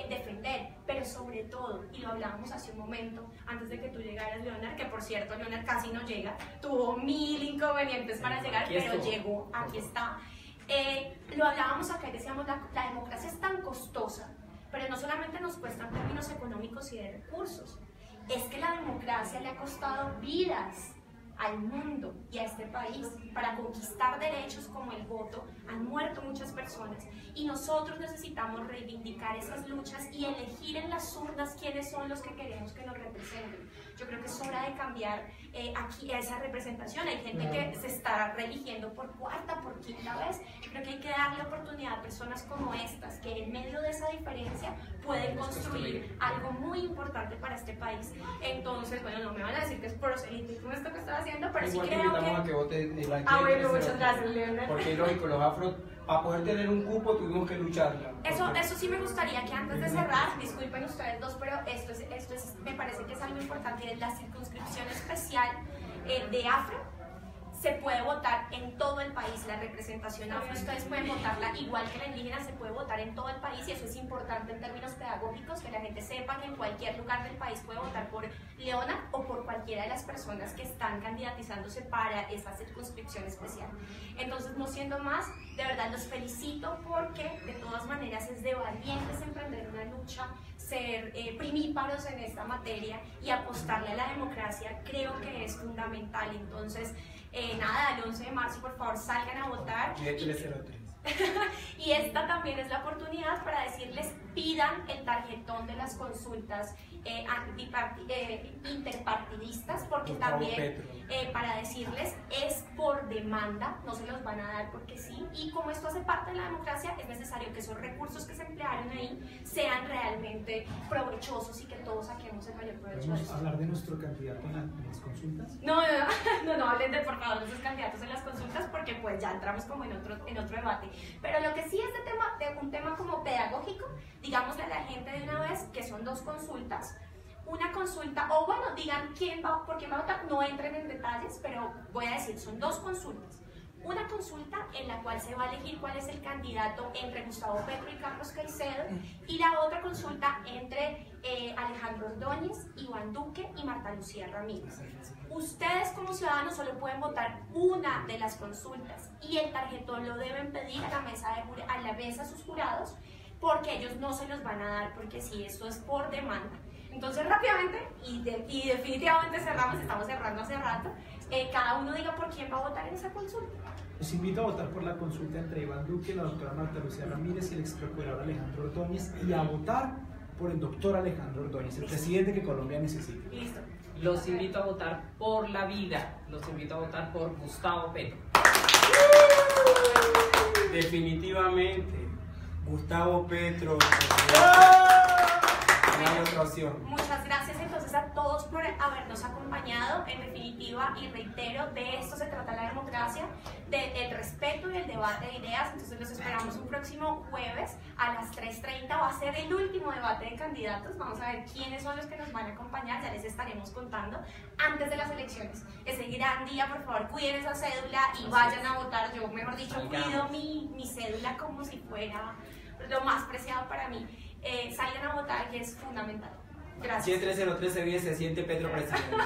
defender, pero sobre todo, y lo hablábamos hace un momento, antes de que tú llegaras, Leonard, que por cierto, Leonard casi no llega, tuvo 1000 inconvenientes para llegar, pero llegó, aquí está. Lo hablábamos acá y decíamos, la democracia es tan costosa, pero no solamente nos cuesta en términos económicos y de recursos, es que la democracia le ha costado vidas al mundo y a este país. Para conquistar derechos como el voto han muerto muchas personas y nosotros necesitamos reivindicar esas luchas y elegir en las urnas quiénes son los que queremos que nos representen. Yo creo que es hora de cambiar aquí esa representación. Hay gente que se está reeligiendo por 4ª, por 5ª vez. Yo creo que hay que darle oportunidad a personas como estas que en medio de esa diferencia pueden construir algo muy importante para este país. Entonces, bueno, no me van a decir que es proselitismo esto que estoy haciendo, pero sí creo que vote bueno, muchas gracias, Leonard. Porque es lógico, los afros, para poder tener un cupo tuvimos que lucharla. Eso sí me gustaría que antes de cerrar, disculpen ustedes dos, pero esto es, me parece que es algo importante, es la circunscripción especial de afro se puede votar en todo el país. La representación afro, ustedes pueden votarla igual que la indígena, se puede votar en todo el país y eso es importante en términos pedagógicos, que la gente sepa que en cualquier lugar del país puede votar por Leona o por cualquiera de las personas que están candidatizándose para esa circunscripción especial. Entonces, no siendo más, de verdad los felicito porque de todas maneras es de valientes emprender una lucha, ser primíparos en esta materia y apostarle a la democracia creo que es fundamental. Entonces, nada, el 11 de marzo por favor salgan a votar. Y esta también es la oportunidad para decirles, pidan el tarjetón de las consultas interpartidistas, porque también para decirles es por demanda, no se los van a dar porque sí, y como esto hace parte de la democracia es necesario que esos recursos que se emplearon ahí sean realmente provechosos y que todos saquemos el mayor provecho de ¿Podemos eso. hablar de nuestro candidato en las consultas? No hablen de por favor de sus candidatos en las consultas porque pues ya entramos como en otro debate. Pero lo que sí es de un tema como pedagógico, digámosle a la gente de una vez que son dos consultas. Una consulta, o bueno, digan por quién va a votar, no entren en detalles, pero voy a decir, son dos consultas. Una consulta en la cual se va a elegir cuál es el candidato entre Gustavo Petro y Carlos Caicedo, y la otra consulta entre Alejandro Ordóñez, Iván Duque y Marta Lucía Ramírez. Ustedes como ciudadanos solo pueden votar una de las consultas y el tarjetón lo deben pedir a la mesa de sus jurados porque ellos no se los van a dar porque sí, esto es por demanda. Entonces rápidamente y definitivamente cerramos, estamos cerrando hace rato, cada uno diga por quién va a votar en esa consulta. Los invito a votar por la consulta entre Iván Duque, la doctora Marta Lucía Ramírez y el ex procurador Alejandro Ordóñez y a votar por el doctor Alejandro Ordóñez, el presidente que Colombia necesita. Listo. Los invito a votar por la vida, los invito a votar por Gustavo Petro. Definitivamente, Gustavo Petro. Muchas gracias entonces a todos por habernos acompañado. En definitiva, y reitero, de esto se trata la democracia, del respeto y el debate de ideas. Entonces los esperamos un próximo jueves a las 3:30. Va a ser el último debate de candidatos. Vamos a ver quiénes son los que nos van a acompañar. Ya les estaremos contando antes de las elecciones. Ese gran día, por favor, cuiden esa cédula y vayan a votar. Yo, mejor dicho, cuido mi cédula como si fuera lo más preciado para mí. Salgan a votar y es fundamental. Gracias. 7303 se siente Petro presidente.